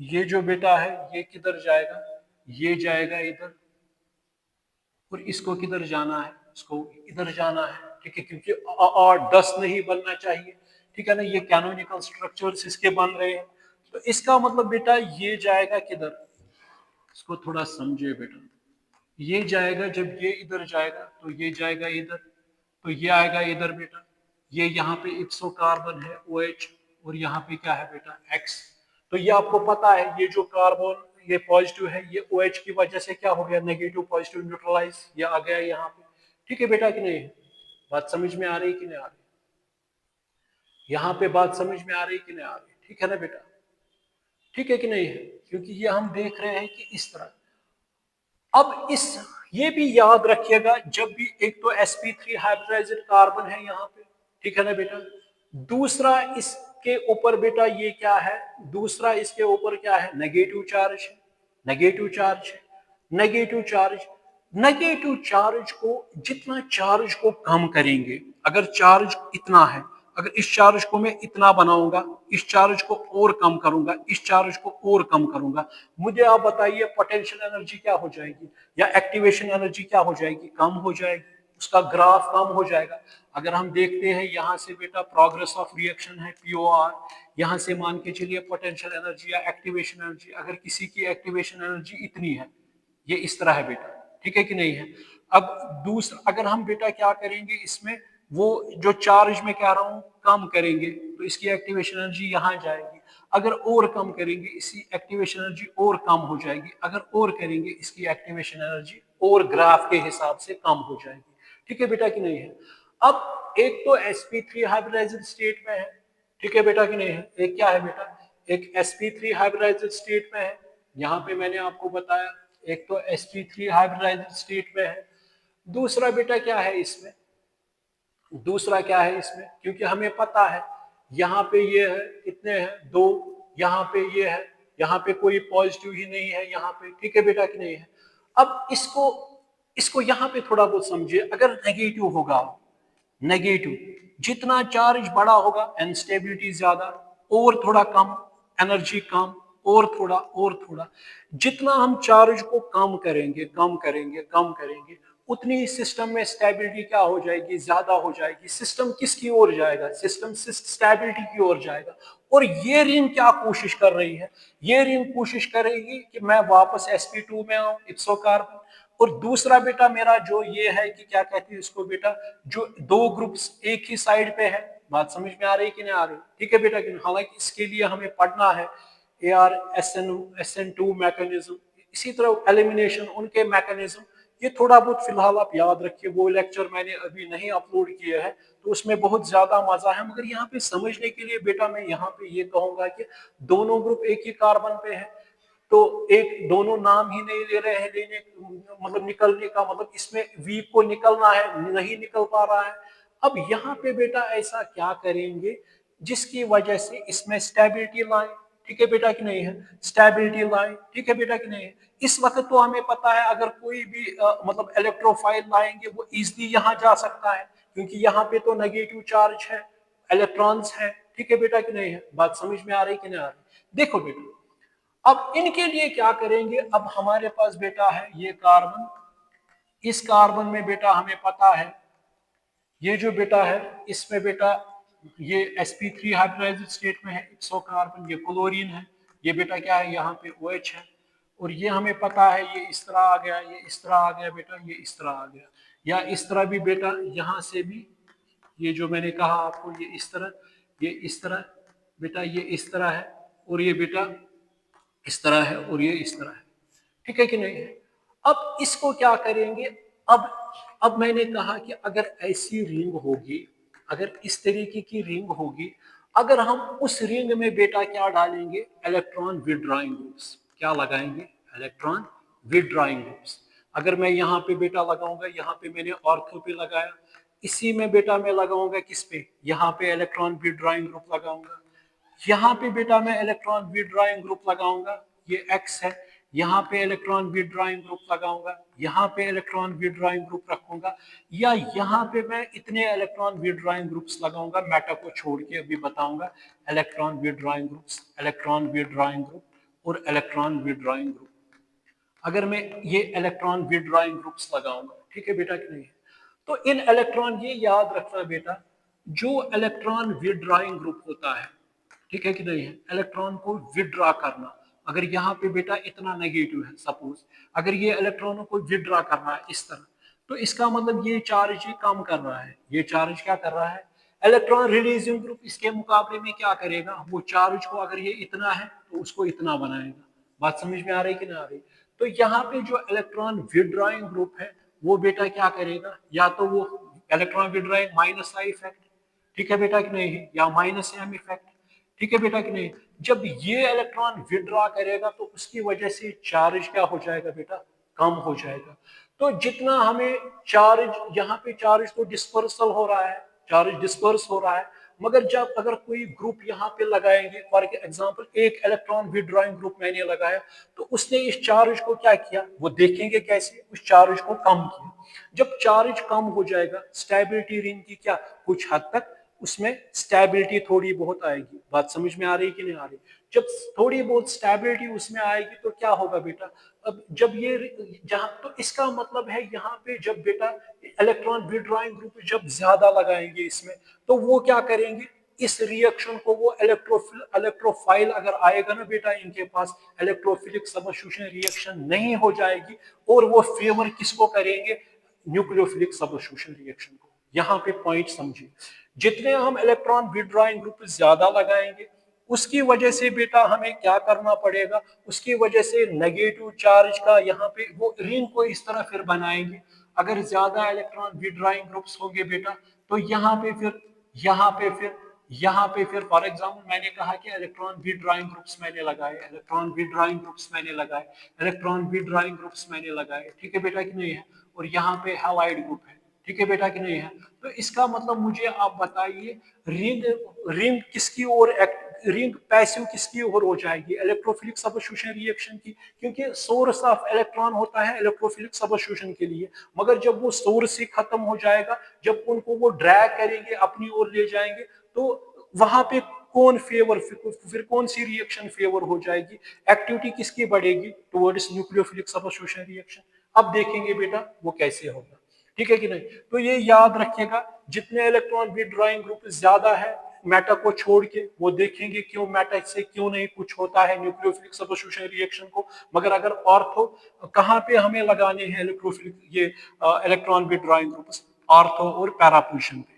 ये जो बेटा है ये किधर जाएगा, ये जाएगा इधर, और इसको किधर जाना है, इसको इधर जाना है, ठीक है, क्योंकि और 10 नहीं बनना चाहिए, ठीक है ना। ये कैनोनिकल स्ट्रक्चर्स इसके बन रहे हैं, तो इसका मतलब बेटा ये जाएगा किधर, इसको थोड़ा समझिए बेटा। ये जाएगा, जब ये इधर जाएगा तो ये जाएगा इधर, तो ये आएगा इधर बेटा, ये यहाँ पे इप्सो कार्बन है OH, और यहाँ पे क्या है बेटा X। तो ये आपको पता है, ये जो कार्बन ये पॉजिटिव है, ये OH की वजह से क्या हो गया, नेगेटिव पॉजिटिव न्यूट्रलाइज, ये आ गया यहाँ पे, ठीक है बेटा कि नहीं है? बात समझ में आ रही कि नहीं आ रही? यहाँ पे बात समझ में आ रही कि नहीं आ रही? ठीक है ना बेटा, ठीक है कि नहीं है? क्योंकि ये हम देख रहे हैं कि इस तरह। अब ये भी याद रखिएगा, जब भी एक तो sp3 हाइब्रिडाइज्ड कार्बन है यहाँ पे, ठीक है ना बेटा, दूसरा इसके ऊपर बेटा ये क्या है, दूसरा इसके ऊपर क्या है, नेगेटिव चार्ज है, नेगेटिव चार्ज है, नेगेटिव चार्ज, नेगेटिव चार्ज को, जितना चार्ज को कम करेंगे, अगर चार्ज इतना है, अगर इस चार्ज को मैं इतना बनाऊंगा, इस चार्ज को और कम करूंगा, इस चार्ज को और कम करूंगा, मुझे आप बताइए पोटेंशियल एनर्जी क्या हो जाएगी, या एक्टिवेशन एनर्जी क्या हो जाएगी, कम हो जाएगी, उसका ग्राफ कम हो जाएगा। अगर हम देखते हैं यहाँ से बेटा प्रोग्रेस ऑफ रिएक्शन है POR, यहाँ से मान के चलिए पोटेंशियल एनर्जी या एक्टिवेशन एनर्जी, अगर किसी की एक्टिवेशन एनर्जी इतनी है, ये इस तरह है बेटा, ठीक है कि नहीं है। अब दूसरा, अगर हम बेटा क्या करेंगे इसमें, वो जो चार्ज में कह रहा हूं कम करेंगे, तो इसकी एक्टिवेशन एनर्जी यहां जाएगी, अगर और कम करेंगे इसकी एक्टिवेशन एनर्जी और कम हो जाएगी, अगर और करेंगे इसकी एक्टिवेशन एनर्जी और ग्राफ के हिसाब से कम हो जाएगी, ठीक है बेटा कि नहीं है। अब एक तो sp3 हाइब्रिडाइज्ड स्टेट में है, ठीक है बेटा कि नहीं है, एक क्या है बेटा, एक sp3 हाइब्रिडाइज्ड स्टेट में है, यहाँ पे मैंने आपको बताया, एक तो sp3 हाइब्रिडाइज्ड स्टेट में है, दूसरा बेटा क्या है इसमें, दूसरा क्या है इसमें, क्योंकि हमें पता है यहाँ पे ये है, कितने हैं, 2, यहाँ पे ये है, यहाँ पे कोई पॉजिटिव ही नहीं है यहाँ पे, ठीक है बेटा कि नहीं है। अब इसको इसको यहाँ पे थोड़ा बहुत समझिए, अगर नेगेटिव होगा, नेगेटिव जितना चार्ज बड़ा होगा अनस्टेबिलिटी ज्यादा, और थोड़ा कम एनर्जी कम, और थोड़ा जितना हम चार्ज को कम करेंगे कम करेंगे कम करेंगे, उतनी सिस्टम में स्टेबिलिटी क्या हो जाएगी, ज्यादा हो जाएगी। सिस्टम किसकी ओर जाएगा, सिस्टम स्टेबिलिटी की ओर जाएगा। और ये रिंग क्या कोशिश कर रही है, ये रिंग कोशिश करेगी कि मैं वापस sp2 में आऊं, इप्सो कार्बन। और दूसरा बेटा मेरा जो ये है कि क्या कहते हैं इसको बेटा, जो दो ग्रुप्स एक ही साइड पे है, बात समझ में आ रही कि नहीं आ रही, ठीक है बेटा कि नहीं। हालांकि इसके लिए हमें पढ़ना है AR-SN2 मैकेनिज्म, इसी तरह एलिमिनेशन उनके मैकेनिज्म, ये थोड़ा बहुत फिलहाल आप याद रखिए। वो लेक्चर मैंने अभी नहीं अपलोड किए हैं तो उसमें बहुत ज्यादा मजा है, मगर यहाँ पे समझने के लिए बेटा मैं यहाँ पे ये कहूंगा कि दोनों ग्रुप एक ही कार्बन पे है, तो एक दोनों नाम ही नहीं ले रहे हैं, लेने मतलब निकलने का मतलब इसमें वी को निकलना है, नहीं निकल पा रहा है। अब यहाँ पे बेटा ऐसा क्या करेंगे जिसकी वजह से इसमें स्टेबिलिटी लाए, ठीक है बेटा कि नहीं है, स्टेबिलिटी लाए, ठीक है बेटा कि नहीं है। इस वक्त तो हमें पता है अगर कोई भी मतलब इलेक्ट्रोफाइल लाएंगे वो इजीली यहाँ जा सकता है, क्योंकि यहाँ पे तो नेगेटिव चार्ज है, इलेक्ट्रॉन्स है, ठीक है बेटा कि नहीं है। बात समझ में आ रही कि नहीं आ रही। देखो बेटा अब इनके लिए क्या करेंगे, अब हमारे पास बेटा है ये कार्बन, इस कार्बन में बेटा हमें पता है ये जो बेटा है इसमें बेटा ये sp3 हाइब्रिडाइज्ड स्टेट में है, इप्सो कार्बन, ये क्लोरीन है, ये बेटा क्या है यहाँ पे OH है, और ये हमें पता है ये इस तरह आ गया, ये इस तरह आ गया बेटा, ये इस तरह आ गया, या इस तरह भी बेटा यहाँ से भी, ये जो मैंने कहा आपको ये इस तरह, ये इस तरह बेटा, ये इस तरह है, और ये बेटा इस तरह है, और ये इस तरह है, ठीक है कि नहीं है। अब इसको क्या करेंगे, अब अब मैंने कहा कि अगर ऐसी रिंग होगी, अगर इस तरीके की रिंग होगी, अगर हम उस रिंग में बेटा क्या डालेंगे, इलेक्ट्रॉन विड्रॉइंग ग्रुप्स, क्या लगाएंगे, इलेक्ट्रॉन विड्रॉइंग ग्रुप्स। अगर मैं यहाँ पे बेटा लगाऊंगा, यहाँ पे मैंने ऑर्थो पे लगाया, इसी में बेटा मैं लगाऊंगा किस पे, यहाँ पे इलेक्ट्रॉन विड्रॉइंग ग्रुप लगाऊंगा, यहाँ पे बेटा मैं इलेक्ट्रॉन विड्रॉइंग ग्रुप लगाऊंगा, ये X है, यहाँ पे इलेक्ट्रॉन विड्रॉइंग ग्रुप लगाऊंगा, यहाँ पे इलेक्ट्रॉन विड्रॉइंग ग्रुप रखूंगा, या यहाँ पे मैं इतने इलेक्ट्रॉन विड्रॉइंग ग्रुप्स लगाऊंगा, मेटा को छोड़ के अभी बताऊंगा, electron withdrawing groups, electron withdrawing group और इलेक्ट्रॉन विड्रॉइंग ग्रुप। अगर मैं ये इलेक्ट्रॉन विड्रॉइंग ग्रुप्स लगाऊंगा, ठीक है बेटा कि नहीं, तो इन इलेक्ट्रॉन, ये याद रखना बेटा, जो इलेक्ट्रॉन विड्रॉइंग ग्रुप होता है, ठीक है कि नहीं है, इलेक्ट्रॉन को विड्रॉ करना, अगर यहाँ पे बेटा इतना नेगेटिव है सपोज, अगर ये इलेक्ट्रॉनों को विड्रॉ करना है इस तरह, तो इसका मतलब ये चार्ज ही कम कर रहा है, ये चार्ज क्या कर रहा है, इलेक्ट्रॉन रिलीजिंग ग्रुप इसके मुकाबले में क्या करेगा, वो चार्ज को अगर ये इतना है तो उसको इतना बनाएगा। बात समझ में आ रही कि नहीं आ रही। तो यहाँ पे जो इलेक्ट्रॉन विड्रॉइंग ग्रुप है वो बेटा क्या करेगा, या तो वो electron withdrawing minus I effect, ठीक है बेटा कि नहीं है, या माइनस एम इफेक्ट, ठीक है बेटा कि नहीं। जब ये इलेक्ट्रॉन विड्रॉ करेगा तो उसकी वजह से चार्ज क्या हो जाएगा बेटा, कम हो जाएगा। तो जितना हमें चार्ज, यहाँ पे चार्ज तो डिस्पर्सल हो रहा है, चार्ज डिस्पर्स हो रहा है, मगर जब अगर कोई ग्रुप यहाँ पे लगाएंगे, फॉर एग्जांपल एक इलेक्ट्रॉन विड्रॉइंग ग्रुप मैंने लगाया, तो उसने इस चार्ज को क्या किया, वो देखेंगे कैसे, उस चार्ज को कम किया। जब चार्ज कम हो जाएगा, स्टेबिलिटी रिंग की क्या कुछ हद तक उसमें स्टेबिलिटी थोड़ी बहुत आएगी। बात समझ में आ रही कि नहीं आ रही। जब थोड़ी बहुत स्टेबिलिटी उसमें आएगी तो क्या होगा बेटा, अब जब ये जहां, तो इसका मतलब है यहाँ पे जब बेटा इलेक्ट्रॉन विड्रॉइंग ग्रुप जब ज्यादा लगाएंगे इसमें, तो वो क्या करेंगे, इस रिएक्शन को वो इलेक्ट्रोफाइल अगर आएगा ना बेटा इनके पास, इलेक्ट्रोफिलिक सबस्टिट्यूशन रिएक्शन नहीं हो जाएगी, और वो फेवर किसको करेंगे, न्यूक्लियोफिलिक सबस्टिट्यूशन रिएक्शन को। यहाँ पे पॉइंट समझिए, जितने हम इलेक्ट्रॉन विड्रॉइंग ग्रुप ज्यादा लगाएंगे उसकी वजह से बेटा हमें क्या करना पड़ेगा, उसकी वजह से नेगेटिव चार्ज का यहाँ पे वो रिंग को इस तरह फिर बनाएंगे। अगर ज्यादा इलेक्ट्रॉन विड्रॉइंग ग्रुप्स होंगे बेटा, तो यहाँ पे फिर फॉर एग्जांपल मैंने कहा कि इलेक्ट्रॉन विड्रॉइंग ग्रुप्स मैंने लगाए, इलेक्ट्रॉन विड्रॉइंग ग्रुप्स मैंने लगाए, इलेक्ट्रॉन विड्रॉइंग ग्रुप्स मैंने लगाए, ठीक है बेटा कि नहीं है, और यहाँ पे हैलाइड ग्रुप है, ठीक है बेटा कि नहीं है। तो इसका मतलब मुझे आप बताइए रिंग रिंग किसकी ओर एक्ट रिंग पैसिव किसकी ओर हो जाएगी, इलेक्ट्रोफिलिक सबस्टिट्यूशन रिएक्शन की, क्योंकि सोर्स ऑफ इलेक्ट्रॉन होता है इलेक्ट्रोफिलिक सबस्टिट्यूशन के लिए। मगर जब वो सोर्स से खत्म हो जाएगा, जब उनको वो ड्रैग करेंगे अपनी ओर ले जाएंगे, तो वहां पे कौन फेवर, फिर कौन सी रिएक्शन फेवर हो जाएगी, एक्टिविटी किसकी बढ़ेगी, टुवर्ड्स न्यूक्लियोफिलिक सबस्टिट्यूशन रिएक्शन। अब देखेंगे बेटा वो कैसे होगा, ठीक है कि नहीं। तो ये याद रखिएगा, जितने इलेक्ट्रॉन विथड्रॉइंग ग्रुप ज्यादा है मेटा को छोड़ के, वो देखेंगे क्यों मेटा से क्यों नहीं कुछ होता है न्यूक्लियोफिलिक सबस्टिट्यूशन रिएक्शन को। मगर अगर ऑर्थो कहां पे हमें लगाने हैं इलेक्ट्रोफिलिक ये इलेक्ट्रॉन विथड्रॉइंग ग्रुप्स, ऑर्थो और पैरा पोजीशन पे,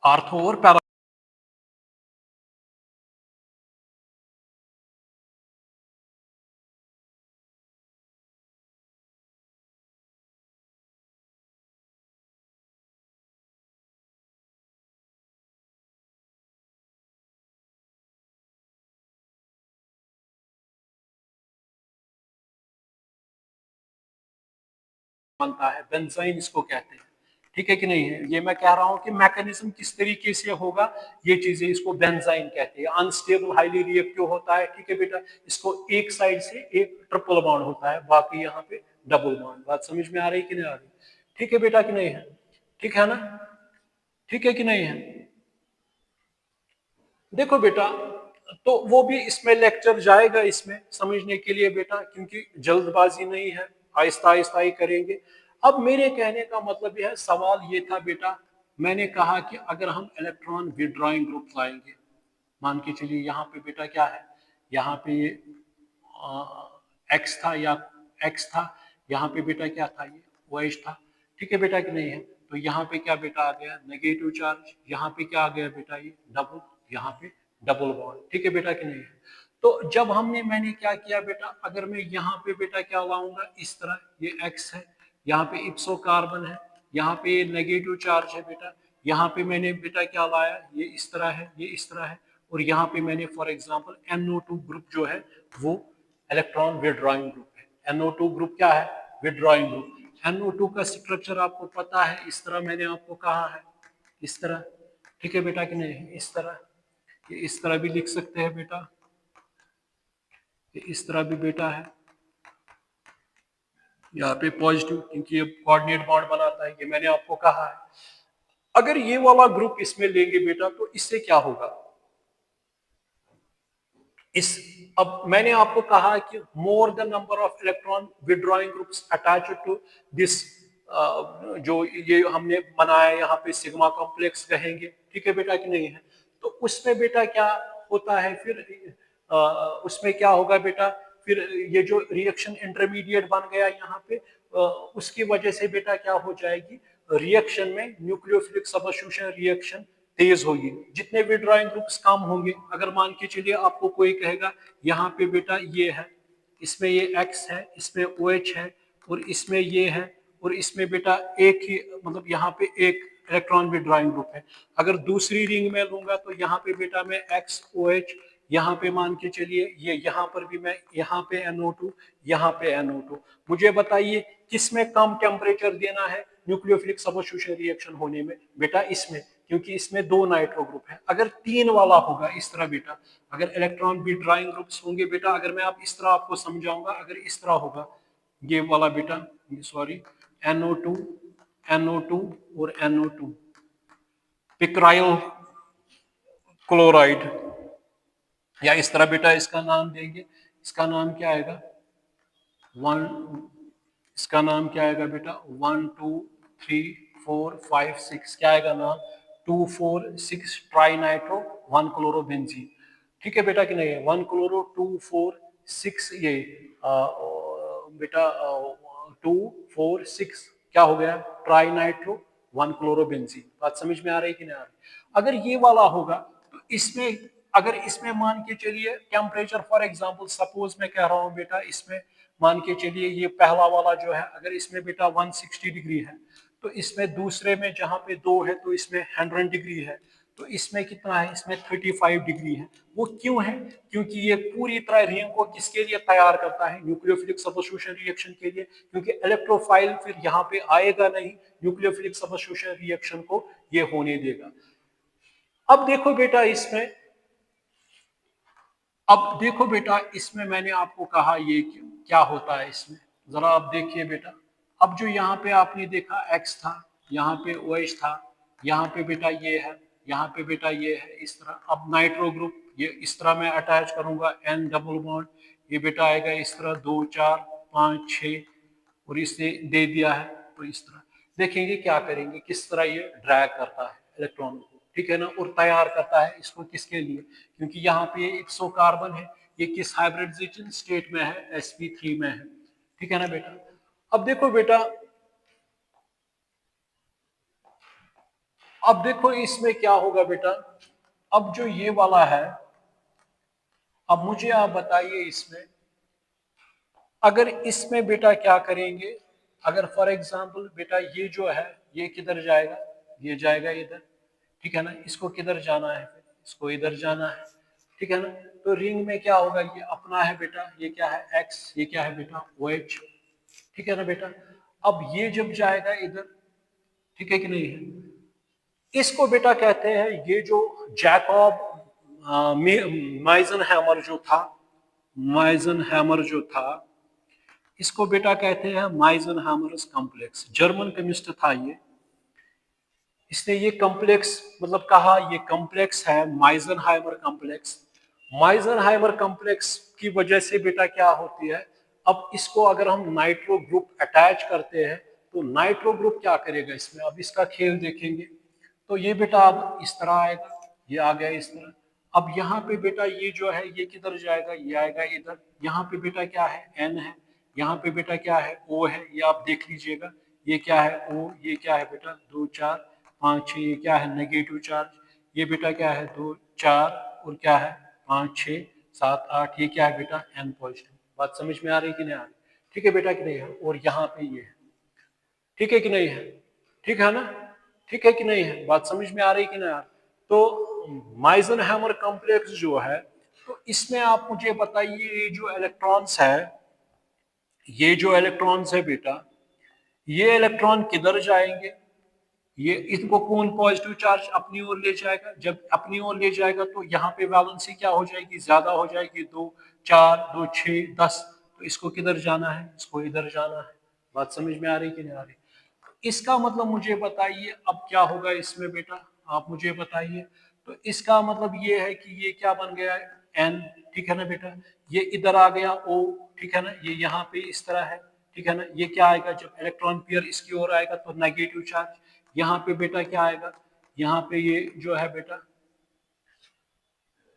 ऑर्थो और पैरा बनता है, बेंजाइन इसको कहते हैं, ठीक है कि नहीं है। ये मैं कह रहा हूं कि मैकेनिज्म किस तरीके से होगा, ये चीजें इसको बेंजाइन कहते हैं। अनस्टेबल हाईली रिएक्टिव होता है, ठीक है बेटा। इसको एक साइड से एक ट्रिपल बॉन्ड होता है, बाकी यहाँ पे डबल बॉन्ड। बात समझ में आ रही कि नहीं आ रही, ठीक है बेटा कि नहीं है, ठीक है ना, ठीक है कि नहीं है। देखो बेटा, तो वो भी इसमें लेक्चर जाएगा इसमें समझने के लिए बेटा, क्योंकि जल्दबाजी नहीं है, आहिस्ता आहिस्ता ही करेंगे। अब मेरे कहने का मतलब यह है, सवाल ये था बेटा, मैंने कहा कि अगर हम इलेक्ट्रॉन विड्रॉइंग ग्रुप लाएंगे, मान के चलिए यहाँ पे बेटा क्या है, यहाँ पे ये एक्स था या एक्स था, यहाँ पे बेटा क्या था, ये OH था, ठीक है बेटा कि नहीं है। तो यहाँ पे क्या बेटा आ गया, नेगेटिव चार्ज, यहाँ पे क्या आ गया बेटा, ये डबल, यहाँ पे डबल बॉन्ड, ठीक है बेटा कि नहीं है। तो जब मैंने क्या किया बेटा, अगर मैं यहाँ पे बेटा क्या लाऊंगा, इस तरह, ये एक्स है, यहाँ पे इप्सो कार्बन है, यहाँ पे नेगेटिव चार्ज है बेटा, यहाँ पे मैंने बेटा क्या लाया, ये इस तरह है, ये इस तरह है, और यहाँ पे मैंने फॉर एग्जांपल NO2 ग्रुप जो है वो इलेक्ट्रॉन विड्रॉइंग ग्रुप है। NO2 ग्रुप क्या है, विड्रॉइंग ग्रुप। NO2 का स्ट्रक्चर आपको पता है, इस तरह मैंने आपको कहा है, इस तरह, ठीक है बेटा कि नहीं, इस तरह, ये इस तरह भी लिख सकते हैं बेटा, ये इस तरह भी बेटा है, यहाँ पे पॉजिटिव, क्योंकि ये कोऑर्डिनेट बॉन्ड बनाता है, ये मैंने आपको कहा है। अगर ये वाला ग्रुप इसमें लेंगे बेटा, तो इससे क्या होगा, इस, अब मैंने आपको कहा कि more the number of electron withdrawing groups attached to this, जो ये हमने बनाया यहाँ पे सिग्मा कॉम्प्लेक्स कहेंगे, ठीक है बेटा कि नहीं है। तो उसमें बेटा क्या होता है फिर, उसमें क्या होगा बेटा, फिर ये जो रिएक्शन इंटरमीडिएट बन गया यहाँ पे, उसकी वजह से बेटा क्या हो जाएगी, रिएक्शन में न्यूक्लियोफिलिक सबस्टिट्यूशन रिएक्शन तेज होगी, जितने विड्रॉइंग ग्रुप्स कम होंगे। अगर मान के चलिए आपको कोई कहेगा यहाँ पे बेटा ये है, इसमें ये X है, इसमें OH है, और इसमें ये है, और इसमें बेटा एक ही, मतलब यहाँ पे एक इलेक्ट्रॉन विड्रॉइंग ग्रुप है। अगर दूसरी रिंग में लूंगा तो यहाँ पे बेटा मैं XOH, यहाँ पे मान के चलिए ये, यहाँ पर भी मैं, यहाँ पे NO2, यहाँ पे NO2। मुझे बताइए किस में कम टेम्परेचर देना है न्यूक्लियोफिलिक सबस्टिट्यूशन रिएक्शन होने में, बेटा इसमें, क्योंकि इसमें 2 नाइट्रो ग्रुप है। अगर 3 वाला होगा इस तरह बेटा, अगर इलेक्ट्रॉन विड्रॉइंग ग्रुप्स होंगे बेटा, अगर मैं आप इस तरह आपको समझाऊंगा, अगर इस तरह होगा ये वाला बेटा, सॉरी, NO2, NO2 और NO2, पिक्राइल क्लोराइड, या इस तरह बेटा इसका नाम देंगे, इसका नाम क्या आएगा, वन, इसका नाम क्या आएगा बेटा, 1 2 3 4 5 6, क्या आएगा नाम, 2 4 6 ट्राई नाइट्रो 1 क्लोरोबेंजीन, ठीक है बेटा कि नहीं है, 1 क्लोरो 2 4 6, ये बेटा 2 4 6 क्या हो गया, ट्राई नाइट्रो 1 क्लोरोबेंजीन। बात समझ में आ रही कि नहीं आ रही। अगर ये वाला होगा तो इसमें, अगर इसमें मान के चलिए टेम्परेचर, फॉर एग्जांपल सपोज मैं कह रहा हूं बेटा, इसमें मान के चलिए ये पहला वाला जो है, अगर इसमें बेटा 160 डिग्री है, तो इसमें दूसरे में जहां पे 2 है तो इसमें 100 डिग्री है, तो इसमें कितना है, इसमें 35 डिग्री है। वो क्यों है, क्योंकि ये पूरी तरह रिंग को किसके लिए तैयार करता है, न्यूक्लियोफिलिक सबस्टिट्यूशन रिएक्शन के लिए, क्योंकि इलेक्ट्रोफाइल फिर यहाँ पे आएगा नहीं, न्यूक्लियोफिलिक सबस्टिट्यूशन रिएक्शन को ये होने देगा। अब देखो बेटा इसमें, अब देखो बेटा इसमें मैंने आपको कहा ये क्या होता है इसमें, जरा आप देखिए बेटा। अब जो यहाँ पे आपने देखा एक्स था, यहाँ पे OH था, यहाँ पे बेटा ये है, यहाँ पे बेटा ये है, इस तरह। अब नाइट्रो ग्रुप ये इस तरह मैं अटैच करूंगा N डबल बॉन्ड, ये बेटा आएगा इस तरह 2 4 5 6, और इसने दे दिया है तो इस तरह। देखेंगे क्या करेंगे, किस तरह ये ड्रैग करता है इलेक्ट्रॉन को, ठीक है ना, और तैयार करता है इसको किसके लिए, क्योंकि यहाँ पे 100 कार्बन है, ये किस हाइब्रिडाइजेशन स्टेट में है, sp3 में है, ठीक है ना बेटा। अब देखो बेटा, अब देखो इसमें क्या होगा बेटा। अब जो ये वाला है, अब मुझे आप बताइए इसमें, अगर इसमें बेटा क्या करेंगे, अगर फॉर एग्जांपल बेटा ये जो है ये किधर जाएगा, ये जाएगा इधर, ठीक है ना, इसको किधर जाना है, इसको इधर जाना है, ठीक है ना। तो रिंग में क्या होगा, ये अपना है बेटा, ये क्या है एक्स, ये क्या है बेटा OH, ठीक है ना बेटा। अब ये जब जाएगा इधर, ठीक है कि नहीं है, इसको बेटा कहते हैं, ये जो जैकब माइजनहैमर जो था, माइजनहैमर जो था, इसको बेटा कहते हैं माइजनहैमर्स कॉम्प्लेक्स। जर्मन केमिस्ट था ये, इसने ये कॉम्प्लेक्स मतलब कहा ये कॉम्प्लेक्स है माइजनहाइमर कॉम्प्लेक्स। माइजनहाइमर कॉम्प्लेक्स की वजह से बेटा क्या होती है, अब इसको अगर हम नाइट्रो ग्रुप अटैच करते हैं तो नाइट्रो ग्रुप क्या करेगा इसमें, अब इसका खेल देखेंगे। तो ये बेटा अब इस तरह आएगा, ये आ गया इस तरह। अब यहाँ पे बेटा ये जो है ये किधर जाएगा, ये आएगा इधर। यहाँ पे बेटा क्या है N है, यहाँ पे बेटा क्या है O है, ये आप देख लीजिएगा, ये क्या है O, ये क्या है बेटा 2 4 5 6, ये क्या है नेगेटिव चार्ज, ये बेटा क्या है 2 4 और क्या है 5 6 7 8, ये क्या है बेटा N पॉजिटिव। बात समझ में आ रही कि नहीं आ रही, ठीक है बेटा कि नहीं है। और यहाँ पे ये है, ठीक है कि नहीं है, ठीक है ना, ठीक है कि नहीं है, बात समझ में आ रही कि नहीं आ रही। तो माइजनहैमर कॉम्प्लेक्स जो है, तो इसमें आप मुझे बताइए ये जो इलेक्ट्रॉन्स है, ये जो इलेक्ट्रॉन्स है बेटा, ये इलेक्ट्रॉन किधर जाएंगे, ये इनको कौन पॉजिटिव चार्ज अपनी ओर ले जाएगा, जब अपनी ओर ले जाएगा तो यहाँ पे वैलेंसी क्या हो जाएगी, ज्यादा हो जाएगी, 2 4 2 6 10, तो इसको किधर जाना है, इसको इधर जाना है। बात समझ में आ रही कि नहीं आ रही। इसका मतलब मुझे बताइए अब क्या होगा इसमें बेटा, आप मुझे बताइए। तो इसका मतलब ये है कि ये क्या बन गया है N, ठीक है ना बेटा, ये इधर आ गया O, ठीक है ना, ये यहाँ पे इस तरह है, ठीक है ना। ये क्या आएगा, जब इलेक्ट्रॉन पेयर इसकी ओर आएगा तो नेगेटिव चार्ज, यहाँ पे बेटा क्या आएगा, यहाँ पे ये जो है बेटा,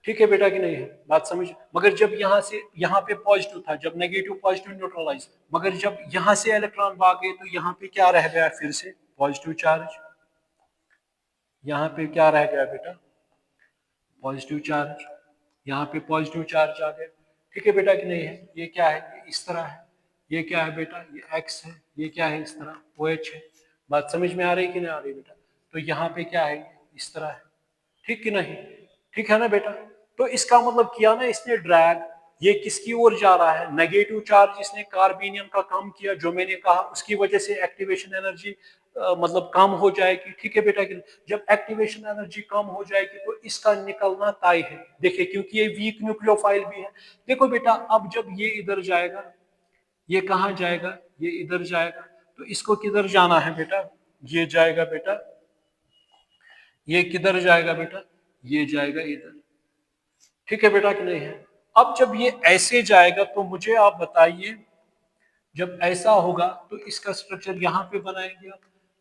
ठीक है बेटा कि नहीं है, बात समझ। मगर जब यहाँ से यहाँ पे पॉजिटिव था, जब नेगेटिव पॉजिटिव न्यूट्रलाइज, मगर जब यहाँ से इलेक्ट्रॉन भाग गए तो यहाँ पे क्या रह गया, फिर से पॉजिटिव चार्ज, यहाँ पे क्या रह गया बेटा पॉजिटिव चार्ज, यहाँ पे पॉजिटिव चार्ज आ गया, ठीक है बेटा कि नहीं है। ये क्या है, ये इस तरह है, ये क्या है बेटा, ये X है, ये क्या है इस तरह OH है। बात समझ में आ रही कि नहीं आ रही बेटा। तो यहाँ पे क्या है, इस तरह है, ठीक कि नहीं, ठीक है ना बेटा। तो इसका मतलब किया ना इसने ड्रैग, ये किसकी ओर जा रहा है, नेगेटिव चार्ज इसने कार्बेनियम का कम किया, जो मैंने कहा उसकी वजह से एक्टिवेशन एनर्जी मतलब कम हो जाएगी, ठीक है बेटा। जब एक्टिवेशन एनर्जी कम हो जाएगी तो इसका निकलना तय है, देखिए क्योंकि ये वीक न्यूक्लियोफाइल भी है। देखो बेटा अब जब ये इधर जाएगा, ये कहाँ जाएगा, ये इधर जाएगा, तो इसको किधर जाना है बेटा, ये जाएगा बेटा, ये किधर जाएगा बेटा, ये जाएगा इधर, ठीक है बेटा कि नहीं है। अब जब ये ऐसे जाएगा तो मुझे आप बताइए, जब ऐसा होगा तो इसका स्ट्रक्चर यहाँ पे बनाएंगे आप।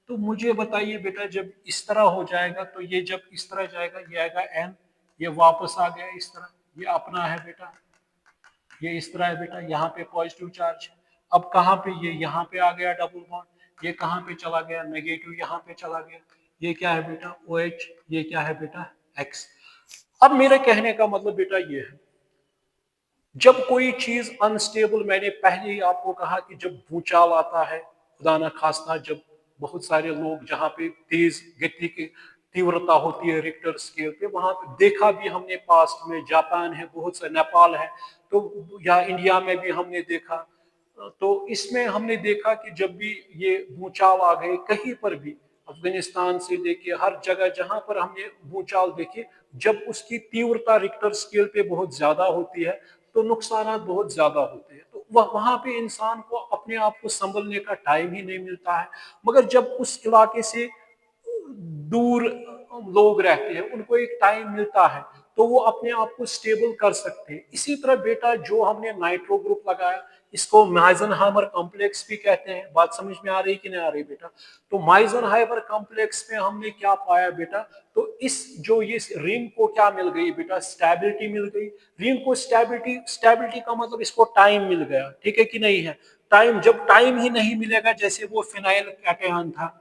तो मुझे बताइए बेटा जब इस तरह हो जाएगा तो ये जब इस तरह जाएगा, ये आएगा N, ये वापस आ गया इस तरह, ये अपना है बेटा, ये इस तरह है बेटा, यहाँ पे पॉजिटिव चार्ज है। अब कहाँ पे, ये यहाँ पे आ गया डबल बॉन्ड, ये कहाँ पे चला गया नेगेटिव, यहाँ पे चला गया, ये क्या है बेटा OH, ये क्या है बेटा X। अब मेरे कहने का मतलब बेटा ये है, जब कोई चीज अनस्टेबल, मैंने पहले ही आपको कहा कि जब भूचाल आता है, खुदा न खास्ता, जब बहुत सारे लोग जहाँ पे तेज गति की तीव्रता होती है रिक्टर स्केल पे, वहां पे देखा भी हमने पास्ट में, जापान है बहुत सा, नेपाल है, तो या इंडिया में भी हमने देखा। तो इसमें हमने देखा कि जब भी ये भूचाल आ गए कहीं पर भी, अफगानिस्तान से लेके हर जगह जहां पर हमने भूचाल देखे, जब उसकी तीव्रता रिक्टर स्केल पे बहुत ज्यादा होती है तो नुकसान बहुत ज्यादा होते हैं। तो वहां पे इंसान को अपने आप को संभलने का टाइम ही नहीं मिलता है। मगर जब उस इलाके से दूर लोग रहते हैं, उनको एक टाइम मिलता है, तो वो अपने आप को स्टेबल कर सकते हैं। इसी तरह बेटा जो हमने नाइट्रो ग्रुप लगाया, इसको माइजनहाइमर कॉम्प्लेक्स भी कहते हैं। बात समझ में आ रही कि नहीं आ रही बेटा? तो माइजनहाइमर कॉम्प्लेक्स में हमने क्या पाया बेटा? तो इस जो ये रिंग को क्या मिल गई बेटा? स्टेबिलिटी मिल गई। रिंग को स्टेबिलिटी, स्टेबिलिटी का मतलब इसको टाइम मिल गया, ठीक है कि नहीं है? टाइम, जब टाइम ही नहीं मिलेगा, जैसे वो फिनाइल कैटायन था,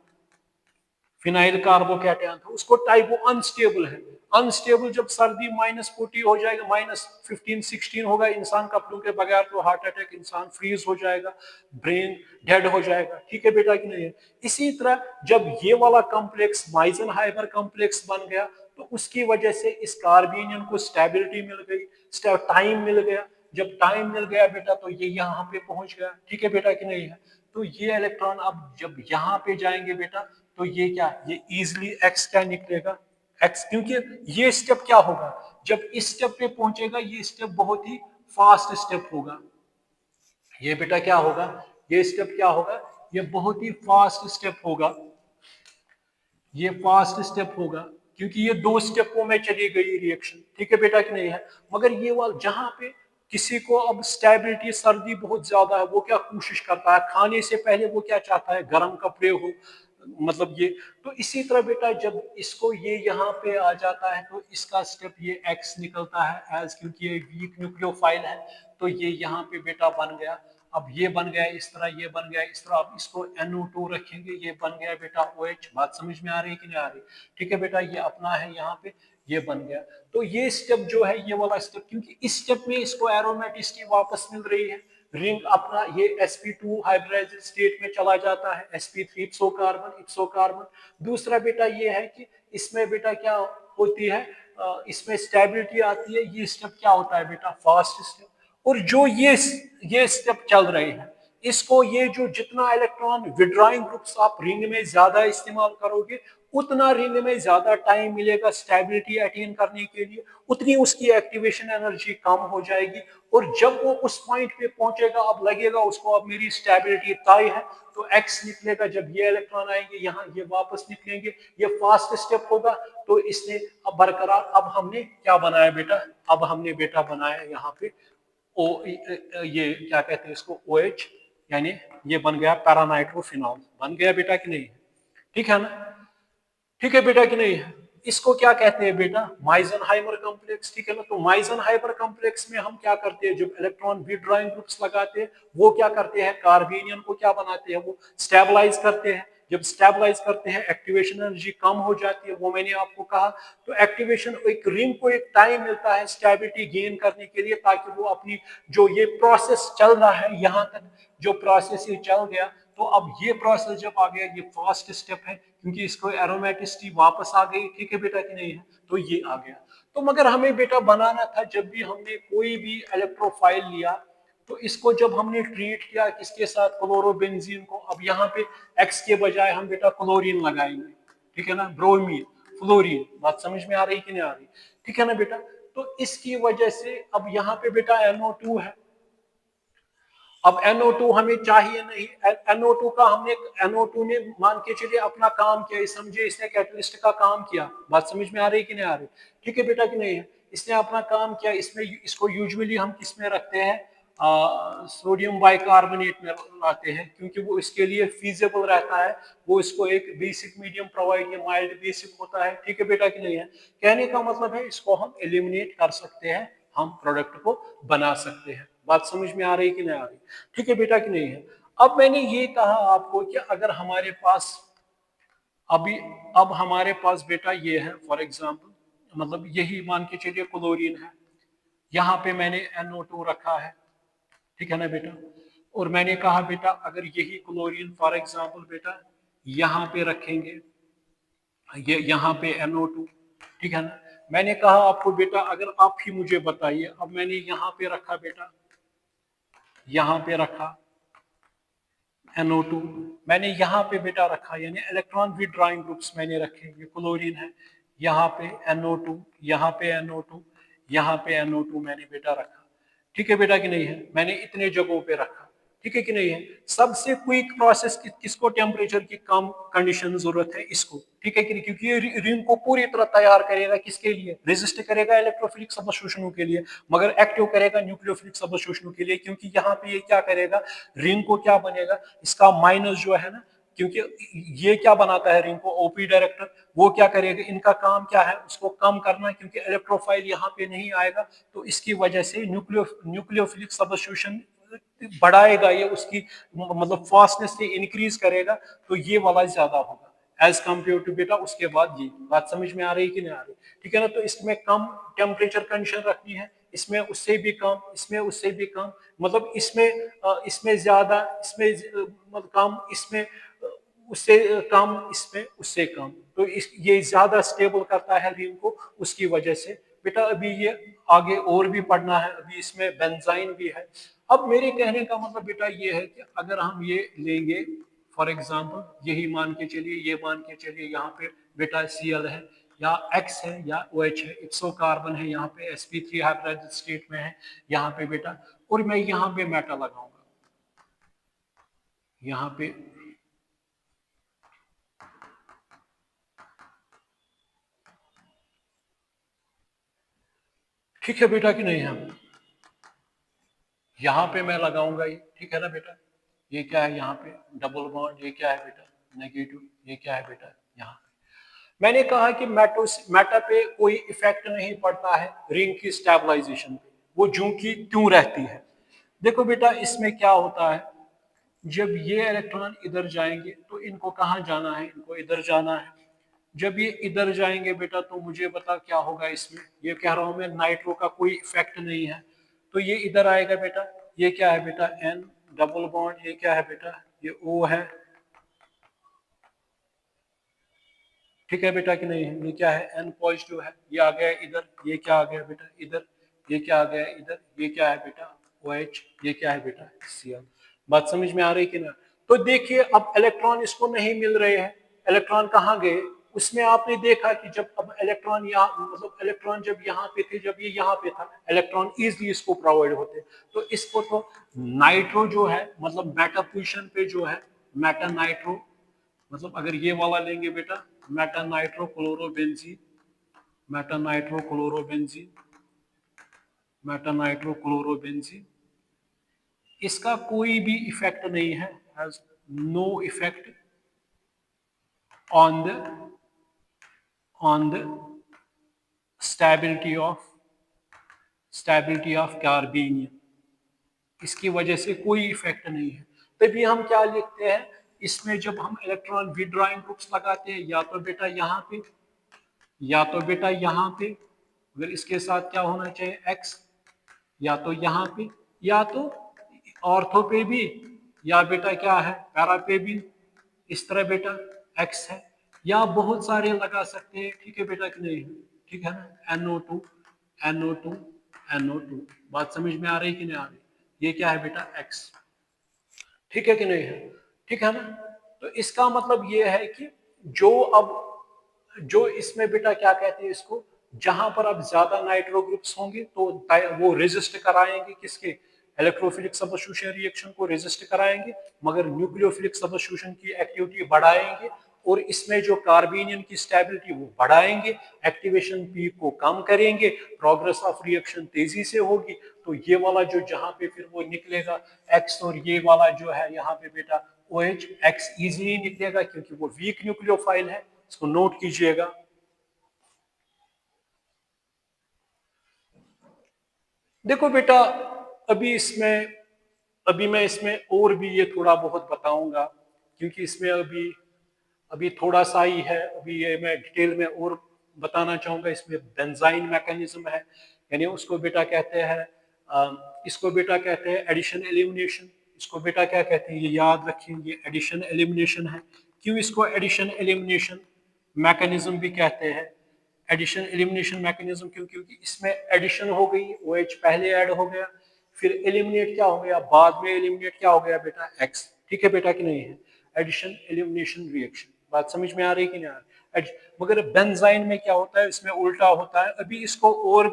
फिनाइल कार्बोकैटायन था, उसको टाइप, वो अनस्टेबल है। अनस्टेबल जब सर्दी -40 हो जाएगा, -15-16 होगा, इंसान कपड़ों के बगैर तो हार्ट अटैक, इंसान फ्रीज हो जाएगा, ब्रेन डेड हो जाएगा, ठीक है बेटा कि नहीं है? इसी तरह जब ये वाला कॉम्प्लेक्स माइजनहाइमर कॉम्प्लेक्स बन गया, तो उसकी वजह से इस कार्बेनियन को स्टेबिलिटी मिल गई, टाइम मिल गया। जब टाइम मिल गया बेटा, तो ये यहाँ पे पहुंच गया, ठीक है बेटा कि नहीं है? तो ये इलेक्ट्रॉन अब जब यहाँ पे जाएंगे बेटा, तो ये क्या, ये इजिली एक्स क्या निकलेगा? एक्स, क्योंकि ये स्टेप क्या होगा, जब इस स्टेप पे पहुंचेगा, ये स्टेप बहुत ही फास्ट स्टेप होगा। ये बेटा क्या होगा, ये स्टेप क्या होगा, ये बहुत ही फास्ट स्टेप होगा। ये फास्ट स्टेप होगा क्योंकि ये 2 स्टेपों में चली गई रिएक्शन, ठीक है बेटा कि नहीं है? मगर ये वाला जहां पे किसी को अब स्टेबिलिटी, सर्दी बहुत ज्यादा है, वो क्या कोशिश करता है, खाने से पहले वो क्या चाहता है, गर्म कपड़े हो, मतलब ये। तो इसी तरह बेटा जब इसको ये यहाँ पे आ जाता है, तो इसका स्टेप ये एक्स निकलता है एज, क्योंकि ये वीक न्यूक्लियोफाइल है, तो ये यहाँ पे बेटा बन गया। अब ये बन गया इस तरह, ये बन गया इस तरह, अब इसको NO2 रखेंगे, ये बन गया बेटा OH। बात समझ में आ रही है कि नहीं आ रही? ठीक है बेटा, ये अपना है यहाँ पे, ये बन गया। तो ये स्टेप जो है, ये वाला स्टेप, क्योंकि इस स्टेप में इसको एरोमेटिसिटी वापस मिल रही है, रिंग अपना ये sp2 हाइब्रिडाइज्ड स्टेट में चला जाता है, sp3 इप्सो कार्बन। दूसरा बेटा ये है कि इसमें बेटा क्या होती है, इसमें स्टेबिलिटी आती है। ये स्टेप क्या होता है बेटा, फास्ट स्टेप। और जो ये स्टेप चल रहे हैं, इसको ये जो जितना इलेक्ट्रॉन विड्रॉइंग ग्रुप्स आप रिंग में ज्यादा इस्तेमाल करोगे, उतना रिंग में ज्यादा टाइम मिलेगा स्टेबिलिटी अटेन करने के लिए, उतनी उसकी एक्टिवेशन एनर्जी कम हो जाएगी। और जब वो उस पॉइंट पे पहुंचेगा, अब लगेगा उसको अब मेरी स्टेबिलिटी तय है, तो एक्स निकलेगा। जब ये इलेक्ट्रॉन आएंगे यहाँ, ये वापस निकलेंगे, ये फास्ट स्टेप होगा। तो इसने अब बरकरार, अब हमने क्या बनाया बेटा, अब हमने बेटा बनाया यहाँ पे ओ, ये क्या कहते हैं इसको, OH, यानी ये बन गया पैरानाइट्रोफिनॉल, बन गया बेटा कि नहीं? ठीक है ना? ठीक है बेटा कि नहीं है? इसको क्या कहते हैं बेटा, माइजनहाइमर कॉम्प्लेक्स, ठीक है ना? तो माइजनहाइमर कॉम्प्लेक्स में हम क्या करते हैं, जब इलेक्ट्रॉन विड्रॉइंग ग्रुप्स लगाते हैं, वो क्या करते हैं, कार्बेनियन को क्या बनाते हैं, वो स्टेबलाइज करते हैं। जब स्टेबलाइज करते हैं, एक्टिवेशन एनर्जी कम हो जाती है, वो मैंने आपको कहा। तो एक्टिवेशन, एक रिंग को एक टाइम मिलता है स्टेबिलिटी गेन करने के लिए, ताकि वो अपनी जो ये प्रोसेस चल रहा है यहाँ तक, जो प्रोसेस ये चल गया, तो अब ये प्रोसेस जब आ गया, ये फास्ट स्टेप है, क्योंकि इसको एरोमेटिसिटी वापस आ गई, ठीक है बेटा कि नहीं है? तो ये आ गया। तो मगर हमें बेटा बनाना था, जब भी हमने कोई भी इलेक्ट्रोफाइल लिया, तो इसको जब हमने ट्रीट किया किसके साथ, क्लोरोबेंजीन को। अब यहाँ पे एक्स के बजाय हम बेटा क्लोरीन लगाएंगे, ठीक है ना, ब्रोमीन, फ्लोरीन। बात समझ में आ रही कि नहीं आ रही? ठीक है ना बेटा? तो इसकी वजह से अब यहाँ पे बेटा NO2 है। अब NO2 हमें चाहिए नहीं, NO2 का हमने, NO2 ने मान के चलिए अपना काम किया, समझे, इसने कैटलिस्ट का काम किया। बात समझ में आ रही कि नहीं आ रही? ठीक है बेटा कि नहीं है? इसने अपना काम किया। इसमें इसको यूजुअली हम किस में रखते हैं, सोडियम बाइकार्बोनेट में लाते हैं, क्योंकि वो इसके लिए फीजिबल रहता है। वो इसको एक बेसिक मीडियम प्रोवाइड, ये माइल्ड बेसिक होता है, ठीक है बेटा कि नहीं है? कहने का मतलब है इसको हम एलिमिनेट कर सकते हैं, हम प्रोडक्ट को बना सकते हैं। बात समझ में आ रही कि नहीं आ रही? ठीक है बेटा कि नहीं है? अब मैंने ये कहा आपको कि अगर हमारे पास अभी, अब हमारे पास बेटा ये है, फॉर एग्जांपल, मतलब यही मान के चलिए क्लोरीन है, यहाँ पे मैंने NO2 रखा है, ठीक है ना बेटा? और मैंने कहा बेटा अगर यही क्लोरीन फॉर एग्जांपल बेटा यहाँ पे रखेंगे, ये यहाँ पे NO2, ठीक है ना? मैंने कहा आपको बेटा अगर आप ही मुझे बताइए, अब मैंने यहाँ पे रखा बेटा, यहाँ पे रखा NO2, मैंने यहाँ पे बेटा रखा, यानी इलेक्ट्रॉन विथड्रॉइंग ग्रुप्स मैंने रखे, ये क्लोरीन है, यहाँ पे NO2, यहाँ पे NO2, यहाँ पे NO2 मैंने बेटा रखा। ठीक है बेटा कि नहीं है, मैंने इतने जगहों पे रखा। ठीक है कि नहीं है। सबसे क्विक प्रोसेस किसको टेम्परेचर की कम कंडीशन जरूरत है, इसको। ठीक है कि नहीं, क्योंकि ये रिंग को पूरी तरह तैयार करेगा किसके लिए, रेजिस्ट करेगा इलेक्ट्रोफिलिक सबस्टिट्यूशनों के लिए, मगर एक्टिव करेगा न्यूक्लियोफिलिक सबस्टिट्यूशनों के लिए, क्योंकि यहाँ पे ये क्या करेगा, रिंग को क्या बनेगा, इसका माइनस जो है ना, क्योंकि ये क्या बनाता है रिंग को, ओपी डायरेक्टर, वो क्या करेगा, इनका काम क्या है, उसको कम करना, क्योंकि इलेक्ट्रोफाइल यहाँ पे नहीं आएगा, तो इसकी वजह से न्यूक्लियोफिलिक सबस्टिट्यूशन बढ़ाएगा, ये उसकी मतलब फास्टनेस से इंक्रीज करेगा, तो ये वाला ज्यादा होगा एज कम्पेयर टू बेटा उसके बाद ये। बात समझ में आ रही कि नहीं आ रही? ठीक है ना। तो इसमें कम टेम्परेचर कंडीशन रखनी है, इसमें उससे भी कम, इसमें उससे भी कम, मतलब इसमें ज्यादा, इसमें मतलब कम, इसमें उससे कम, इसमें उससे कम, तो ये ज्यादा स्टेबल करता है रिंग को, उसकी वजह से बेटा। अभी ये आगे और भी पढ़ना है, अभी इसमें बेंजाइन भी है। अब मेरे कहने का मतलब बेटा ये है कि अगर हम ये लेंगे फॉर एग्जांपल, यही मान के चलिए, ये मान के चलिए यहाँ पे बेटा Cl है, या X है, या OH है, इप्सो कार्बन है, यहाँ पे sp3 हाइब्रिडाइज्ड स्टेट में है यहाँ पे बेटा, और मैं यहाँ पे मेटा लगाऊंगा, यहाँ पे ठीक है बेटा कि नहीं, हम यहाँ पे मैं लगाऊंगा ये, ठीक है ना बेटा। ये क्या है यहाँ पे डबल बॉन्ड, ये क्या है बेटा नेगेटिव, ये क्या है बेटा यहाँ पे। मैंने कहा कि मेटा पे कोई इफेक्ट नहीं पड़ता है रिंग की स्टेबलाइजेशन पे, वो जूं की त्यों रहती है। देखो बेटा इसमें क्या होता है, जब ये इलेक्ट्रॉन इधर जाएंगे तो इनको कहाँ जाना है, इनको इधर जाना है। जब ये इधर जाएंगे बेटा तो मुझे बता क्या होगा इसमें, ये कह रहा हूं मैं नाइट्रो का कोई इफेक्ट नहीं है, तो ये इधर आएगा बेटा, ये क्या है बेटा N डबल बॉन्ड, ये क्या है बेटा ये O है। ठीक है बेटा कि नहीं है, ये क्या है N पॉजिटिव है, ये आ गया इधर, ये क्या आ गया बेटा इधर, ये क्या आ गया इधर, ये क्या है बेटा OH, ये क्या है बेटा Cl। बात समझ में आ रही कि ना। तो देखिए अब इलेक्ट्रॉन इसको नहीं मिल रहे हैं, इलेक्ट्रॉन कहाँ गए, उसमें आपने देखा कि जब अब इलेक्ट्रॉन यहाँ मतलब इलेक्ट्रॉन जब यहाँ पे थे, जब ये यहाँ पे था, इलेक्ट्रॉन इजली इसको प्रोवाइड होते, तो इसको तो नाइट्रो जो है मतलब मेटा पोजिशन पे जो है, मेटा नाइट्रो, मतलब अगर ये वाला लेंगे बेटा meta nitro chlorobenzene, meta nitro chlorobenzene, meta nitro chlorobenzene, इसका कोई भी इफेक्ट नहीं है, has no effect on the stability of carbenium, इसकी वजह से कोई इफेक्ट नहीं है। तभी हम क्या लिखते हैं इसमें, जब हम इलेक्ट्रॉन विथड्रॉइंग ग्रुप्स लगाते हैं, या तो बेटा यहाँ पे, या तो बेटा यहाँ पे, अगर इसके साथ क्या होना चाहिए X, या तो यहाँ पे, या तो ऑर्थो पे भी, या बेटा क्या है पैरा पे भी, इस तरह बेटा X है, या बहुत सारे लगा सकते हैं। ठीक है बेटा कि नहीं, ठीक है ना, NO2 NO2 NO2। बात समझ में आ रही कि नहीं आ रही, ये क्या है बेटा X। ठीक है कि नहीं है, ठीक है ना। तो इसका मतलब ये है कि जो अब जो इसमें बेटा क्या कहते हैं इसको, जहां पर अब ज्यादा नाइट्रो ग्रुप्स होंगे तो वो रेजिस्ट कराएंगे किसके, इलेक्ट्रोफिलिक सबस्टिट्यूशन रिएक्शन को रेजिस्ट कराएंगे, मगर न्यूक्लियोफिलिक सबस्टिट्यूशन की एक्टिविटी बढ़ाएंगे, और इसमें जो कार्बेनियन की स्टेबिलिटी वो बढ़ाएंगे, एक्टिवेशन पीक को कम करेंगे, प्रोग्रेस ऑफ रिएक्शन तेजी से होगी। तो ये वाला जो जहां पे फिर वो निकलेगा X, और ये वाला जो है यहाँ पे बेटा OH, X इजीली निकलेगा क्योंकि वो वीक न्यूक्लियोफाइल है, इसको नोट कीजिएगा। देखो बेटा अभी मैं इसमें और भी ये थोड़ा बहुत बताऊंगा, क्योंकि इसमें अभी अभी थोड़ा सा ही है, अभी ये मैं डिटेल में और बताना चाहूंगा। इसमें बेंजाइन मैकेनिज्म है, यानी उसको बेटा कहते हैं इसको बेटा कहते हैं एडिशन एलिमिनेशन, इसको बेटा क्या कहते हैं ये याद रखेंगे, एडिशन एलिमिनेशन है। क्यों इसको एडिशन एलिमिनेशन मैकेनिज्म भी कहते हैं, एडिशन एलिमिनेशन मैकेनिज्म क्यों, क्योंकि इसमें एडिशन हो गई, OH पहले ऐड हो गया, फिर एलिमिनेट क्या हो गया बाद में, एलिमिनेट क्या हो गया बेटा X। ठीक है बेटा कि नहीं है, एडिशन एलिमिनेशन रिएक्शन। बात समझ में आ रही कि नहीं आ रही? मगर बेंजाइन में क्या होता है, इसमें उल्टा होता है। अभी इसको और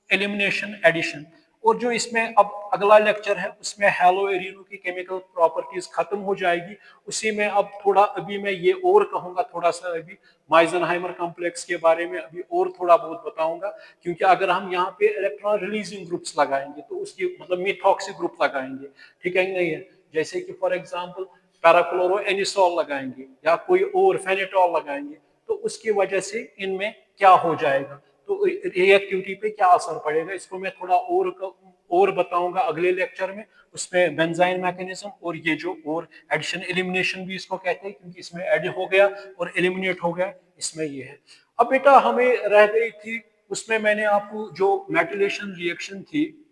एलिमिनेशन एडिशन, और जो इसमें अब अगला लेक्चर है उसमें हैलोएरिनो की केमिकल प्रॉपर्टीज खत्म हो जाएगी। उसी में अब थोड़ा अभी मैं ये और कहूंगा, थोड़ा सा अभी माइजनहाइमर कॉम्प्लेक्स के बारे में अभी और थोड़ा बहुत बताऊंगा, क्योंकि अगर हम यहाँ पे इलेक्ट्रॉन रिलीजिंग ग्रुप्स लगाएंगे तो उसकी मतलब मिथॉक्सी ग्रुप लगाएंगे, ठीक है नहीं है, जैसे कि फॉर एग्जाम्पल पैराक्लोरो एनिसोल लगाएंगे या कोई और फेनेटॉल लगाएंगे, तो उसकी वजह से इनमें क्या हो जाएगा, तो रिएक्टिविटी पे क्या असर पड़ेगा, इसको मैं थोड़ा और बताऊंगा अगले लेक्चर में। उसमें बेंजाइन मैकेनिज्म और ये जो और एडिशन एलिमिनेशन भी इसको कहते हैं, क्योंकि इसमें एड हो गया और एलिमिनेट हो गया, इसमें ये है। अब बेटा हमें रह गई थी, उसमें मैंने आपको जो मेटिलेशन रिएक्शन थी,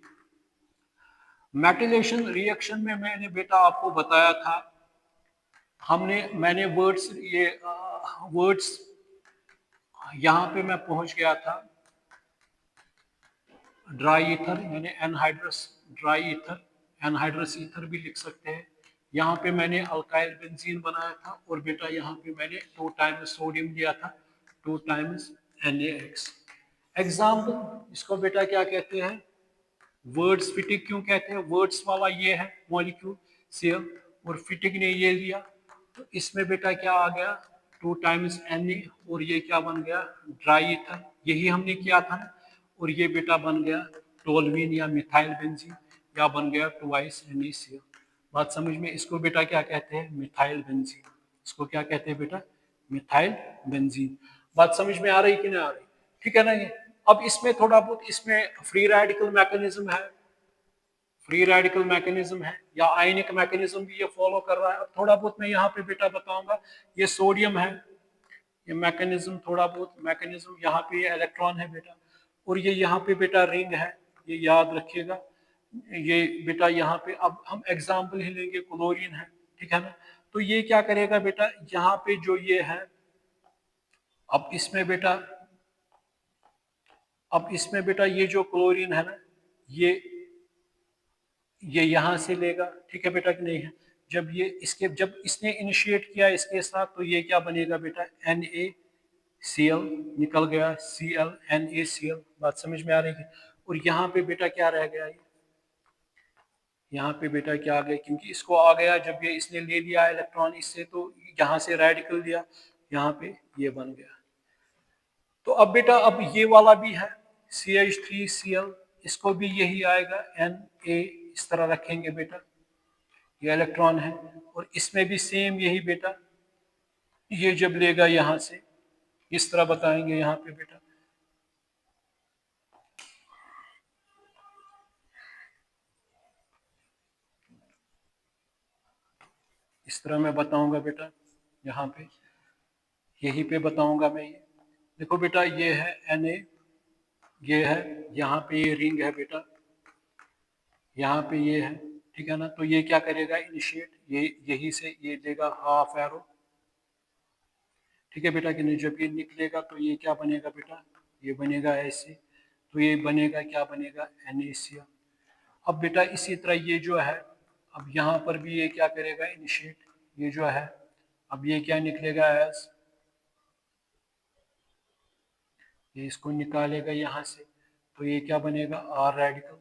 मेटिलेशन रिएक्शन में मैंने बेटा आपको बताया था, मैंने वर्ड्स यहां पे मैं पहुंच गया था, ड्राई ईथर यानी anhydrous dry ether, anhydrous ether भी लिख सकते हैं। यहाँ पे मैंने अल्काइल बेंजीन बनाया था, और बेटा यहाँ पे मैंने 2 टाइम्स सोडियम लिया था, 2 टाइम्स NaX। एग्जाम्पल इसको बेटा क्या कहते हैं, वर्ड्स फिटिक क्यों कहते हैं, वर्ड्स वाला ये है मॉलिक्यूल Cl, और फिटिक ने ये लिया, तो इसमें बेटा क्या आ गया 2 टाइम्स Na, और ये क्या बन गया ड्राई ईथर, यही हमने किया था, और ये बेटा बन गया टोलवीन या मिथाइल बेंजीन, या बन गया 2 NaCl। बात समझ में, इसको बेटा क्या कहते हैं मिथाइल बेंजीन, इसको क्या कहते हैं बेटा मिथाइल बेंजीन। बात समझ में आ रही कि नहीं आ रही, ठीक है ना ये। अब इसमें थोड़ा बहुत इसमें फ्री रेडिकल मैकेनिज्म है, फ्री रेडिकल मैकेनिज्म है या आयनिक मैकेनिज्म भी ये फॉलो कर रहा है। अब थोड़ा बहुत मैं यहाँ पे बेटा बताऊंगा, ये सोडियम है, ये मैकेनिज्म थोड़ा बहुत मैकेनिज्म, यहाँ पे ये इलेक्ट्रॉन है बेटा, और ये यहाँ पे बेटा रिंग है, ये याद रखिएगा। ये बेटा यहाँ पे अब हम एग्जाम्पल ही लेंगे, क्लोरीन है, ठीक है ना, तो ये क्या करेगा बेटा, यहाँ पे जो ये है, अब इसमें बेटा ये जो क्लोरीन है ना, ये यहां से लेगा, ठीक है बेटा कि नहीं है, जब इसने इनिशिएट किया इसके साथ, तो ये क्या बनेगा बेटा NaCl, निकल गया Cl NaCl। बात समझ में आ रही है, और यहाँ पे बेटा क्या रह गया, यहाँ पे बेटा क्या आ गया, क्योंकि इसको आ गया जब ये इसने ले लिया इलेक्ट्रॉन इससे, तो यहाँ से रेडिकल दिया, यहाँ पे ये बन गया। तो अब बेटा अब ये वाला भी है CH3Cl, इसको भी यही आएगा Na, इस तरह रखेंगे बेटा, ये इलेक्ट्रॉन है, और इसमें भी सेम यही बेटा, ये जब लेगा यहां से इस तरह बताएंगे यहाँ पे बेटा, इस तरह मैं बताऊंगा बेटा, यहाँ पे यहीं पे बताऊंगा मैं। ये देखो बेटा, ये है Na, ये है, यहाँ पे ये रिंग है बेटा, यहाँ पे ये है, ठीक है ना, तो ये क्या करेगा इनिशिएट, ये यही से ये देगा हाफ एरो, ठीक है बेटा कि नहीं, जब ये निकलेगा तो ये क्या बनेगा बेटा, ये बनेगा ऐसे, तो ये बनेगा क्या बनेगा NaCl। अब बेटा इसी तरह ये जो है, अब यहाँ पर भी ये क्या करेगा इनिशिएट, ये जो है, अब ये क्या निकलेगा एज, ये इसको निकालेगा यहाँ से, तो ये क्या बनेगा R रेडिकल,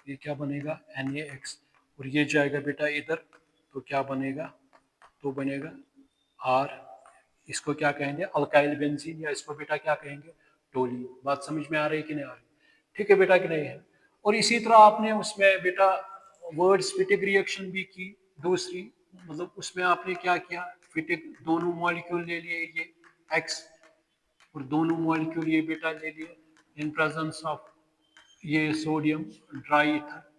ये क्या बनेगा NaX, और ये जाएगा बेटा इधर, तो क्या बनेगा, तो बनेगा R, इसको क्या कहेंगे अल्काइल बेंजीन, या इसको बेटा क्या कहेंगे टोली। बात समझ में आ रही है कि नहीं आ रही, ठीक है बेटा कि नहीं है। और इसी तरह आपने उसमें बेटा वर्ड्स फिटिक रिएक्शन भी की दूसरी, मतलब उसमें आपने क्या किया, फिटिक दोनों मॉलिक्यूल ले लिए ये X, और दोनों मॉलिक्यूल ये बेटा ले लिए इन प्रेजेंस ऑफ ये सोडियम ड्राई ईथर,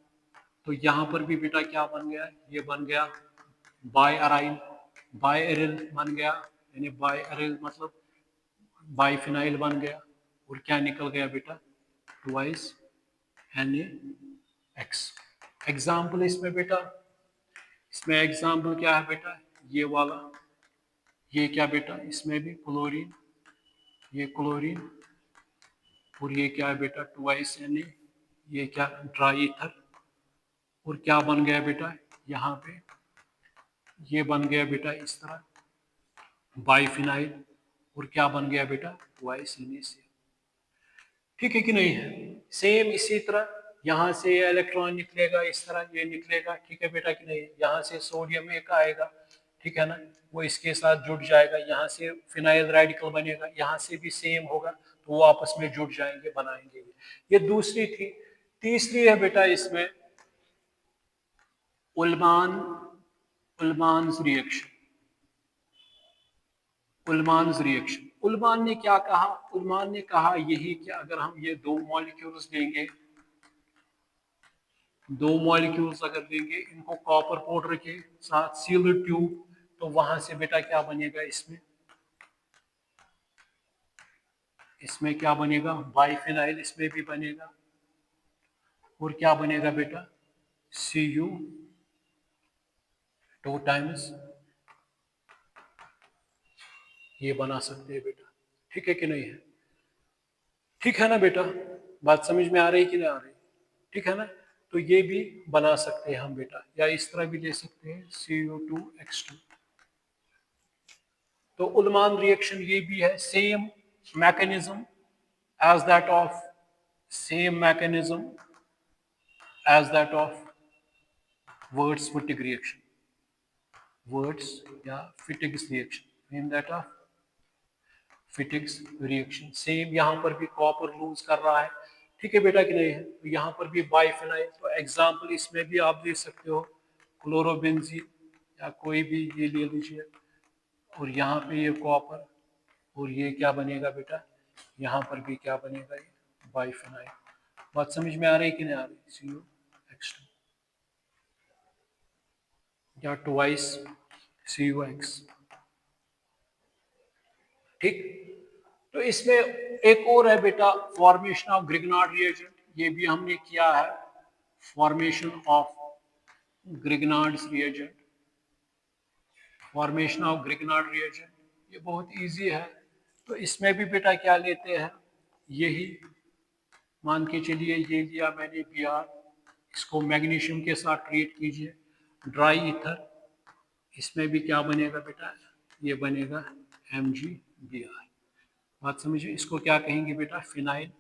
तो यहाँ पर भी बेटा क्या बन गया, ये बन गया बाई अराइल, बाई एरिल बन गया, यानी बाई एरिल मतलब बाईफिनाइल बन गया, और क्या निकल गया बेटा 2 NaX। एग्जाम्पल इसमें बेटा, इसमें एग्जाम्पल क्या है बेटा, ये वाला, ये क्या बेटा, इसमें भी क्लोरीन, ये क्लोरीन, और ये क्या है बेटा 2 Na, ये क्या ड्राई ईथर, और क्या बन गया बेटा यहाँ पे, ये बन गया बेटा इस तरह बाइफिनाइल, और क्या बन गया बेटा YCNaCl। ठीक है कि नहीं है। सेम इसी तरह यहाँ से ये इलेक्ट्रॉन निकलेगा इस तरह, ये निकलेगा, ठीक है बेटा कि नहीं है। यहाँ से सोडियम एक आएगा, ठीक है ना, वो इसके साथ जुड़ जाएगा, यहाँ से फिनाइल रेडिकल बनेगा, यहाँ से भी सेम होगा, तो वो आपस में जुड़ जाएंगे, बनाएंगे। ये दूसरी थी। तीसरी है बेटा इसमें उल्मान्स रिएक्शन। उल्मान्स रिएक्शन, उल्मान ने क्या कहा? उल्मान ने कहा यही कि अगर हम ये दो मॉलिक्यूल्स लेंगे, दो मॉलिक्यूल्स अगर लेंगे, इनको कॉपर पाउडर के साथ सील्ड ट्यूब, तो वहां से बेटा क्या बनेगा इसमें, इसमें क्या बनेगा बाइफिनाइल, इसमें भी बनेगा, और क्या बनेगा बेटा Cu 2 टाइम्स, ये बना सकते हैं बेटा। ठीक है कि नहीं है। ठीक है ना बेटा, बात समझ में आ रही कि नहीं आ रही? ठीक है ना, तो ये भी बना सकते हैं हम बेटा, या इस तरह भी ले सकते हैं CO2X2। तो उल्मान रिएक्शन ये भी है, same mechanism as that of, same mechanism as that of Wurtz-Fittig reaction, Wurtz या Fittig's reaction, in that of Fittig's reaction. Same यहाँ पर भी कॉपर लूज कर रहा है, ठीक है बेटा कि नहीं है। तो यहाँ पर भी बाइफिनाइल, तो एग्जाम्पल इसमें भी आप दे सकते हो क्लोरोबेंजीन, या कोई भी ये ले लीजिए, और यहाँ पे ये कॉपर, और ये क्या बनेगा बेटा, यहाँ पर भी क्या बनेगा, ये बाइफिनाइल। बात समझ में आ रही कि नहीं आ रही? CuX2 या ट्वाइस CuX। ठीक, तो इसमें एक और है बेटा फॉर्मेशन ऑफ ग्रिग्नार्ड रिएजेंट, ये भी हमने किया है, formation of Grignard's reagent, formation of Grignard reagent, ये बहुत इजी है। तो इसमें भी बेटा क्या लेते हैं, यही मान के चलिए, ये लिया मैंने Br, इसको मैग्नीशियम के साथ ट्रीट कीजिए, ड्राई ईथर, इसमें भी क्या बनेगा बेटा, ये बनेगा MgBr। बात समझिए, इसको क्या कहेंगे बेटा, फिनाइल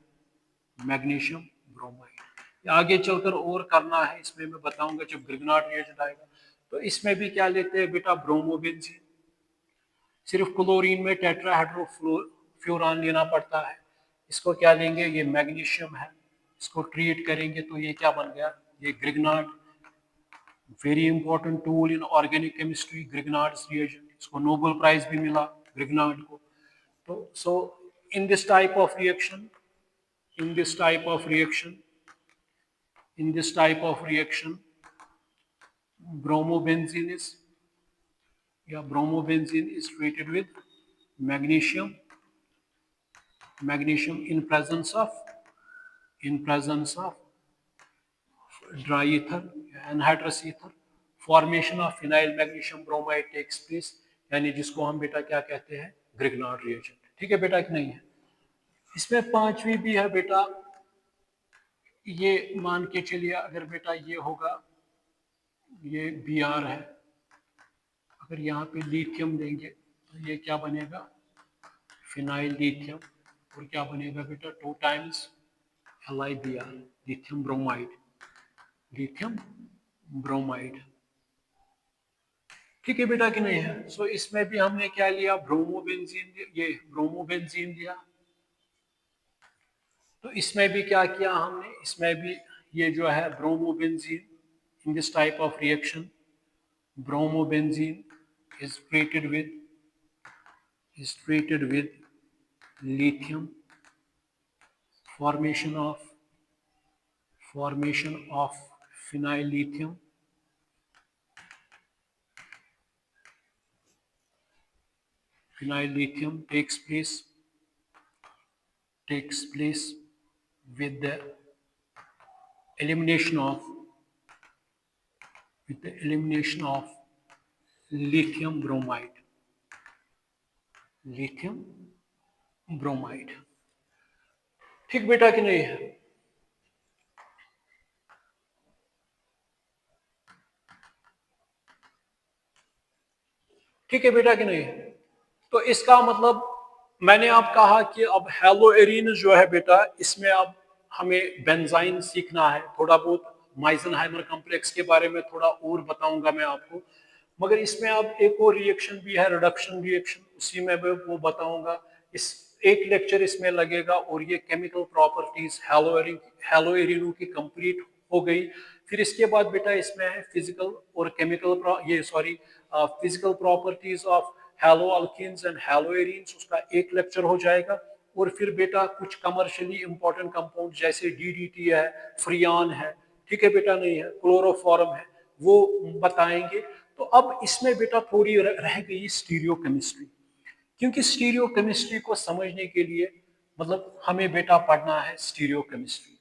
मैग्नीशियम ब्रोमाइड। आगे चलकर और करना है, इसमें मैं बताऊंगा जब ग्रिग्नार्ड रिएजेंट आएगा। तो इसमें भी क्या लेते हैं बेटा, ब्रोमोबेंजीन, सिर्फ क्लोरीन में टेट्राहाइड्रोफ्लोरान लेना पड़ता है। इसको क्या लेंगे, ये मैग्नीशियम है, इसको ट्रीट करेंगे, तो ये क्या बन गया, ये Grignard, very important tool in organic chemistry, Grignard's reagent. इसको नोबेल प्राइज भी मिला ग्रिग्नार्ड को। तो so in this type of reaction, in this type of reaction, in this type of reaction, bromobenzene is, bromobenzene is treated with magnesium, magnesium in presence of dry ether, anhydrous ether, formation of phenyl magnesium bromide takes place, यानी जिसको हम बेटा क्या कहते हैं, Grignard reagent. ठीक है बेटा कि नहीं है। इसमें पांचवी भी है बेटा, ये मान के चलिए अगर बेटा ये होगा, ये Br है, अगर यहाँ पे लिथियम देंगे तो ये क्या बनेगा, फिनाइल लिथियम, और क्या बनेगा बेटा 2 times LiBr, lithium bromide, lithium bromide. ठीक है बेटा कि नहीं है। सो इसमें भी हमने क्या लिया, ब्रोमोबेंजीन, ये ब्रोमोबेंजीन लिया। तो इसमें भी क्या किया हमने, इसमें भी ये जो है bromobenzene, in this type of reaction bromobenzene is treated with lithium, formation of phenyl lithium, takes place with the elimination of lithium bromide, ठीक बेटा कि नहीं है। ठीक है बेटा कि नहीं? तो इसका मतलब मैंने आप कहा कि अब हेलोएरीन जो है बेटा, इसमें अब हमें बेंजाइन सीखना है, थोड़ा बहुत माइजेनहाइमर कॉम्प्लेक्स के बारे में थोड़ा और बताऊंगा मैं आपको, मगर इसमें अब एक और रिएक्शन भी है, रिडक्शन रिएक्शन, उसी में मैं वो बताऊंगा। इस एक लेक्चर इसमें लगेगा और ये केमिकल प्रॉपर्टीज हेलोएरिनो की कंप्लीट हो गई। फिर इसके बाद बेटा इसमें है फिजिकल और केमिकल ये sorry physical properties of hello alkenes and haloarenes, उसका एक लेक्चर हो जाएगा। और फिर बेटा कुछ कमर्शियली इंपॉर्टेंट कंपाउंड जैसे डीडीटी है, फ्रियान है, ठीक है बेटा नहीं है, क्लोरोफॉर्म है, वो बताएंगे। तो अब इसमें बेटा थोड़ी रह गई स्टीरियो केमिस्ट्री, क्योंकि स्टीरियो केमिस्ट्री को समझने के लिए मतलब हमें बेटा पढ़ना है स्टीरियो केमिस्ट्री।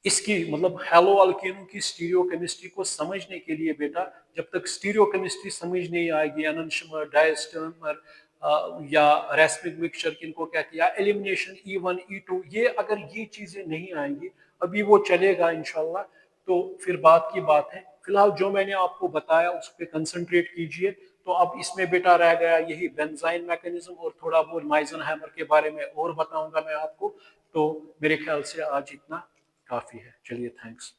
इसकी मतलब हेलो अल्केनो की स्टीरियो केमिस्ट्री को समझने के लिए बेटा, जब तक स्टीरियो केमिस्ट्री समझ नहीं आएगी, एनंशिमर, डायस्टेमर या रेस्मिक मिक्सचर किनको कहते हैं, या एलिमिनेशन E1 E2, ये अगर ये चीजें नहीं आएंगी, अभी वो चलेगा इंशाल्लाह, तो फिर बात की बात है। फिलहाल जो मैंने आपको बताया उस पर कंसंट्रेट कीजिए। तो अब इसमें बेटा रह गया यही बेंजाइन मैकेनिज्म, और थोड़ा बहुत माइजेनहाइमर के बारे में और बताऊंगा मैं आपको। तो मेरे ख्याल से आज इतना काफी है। चलिए, थैंक्स।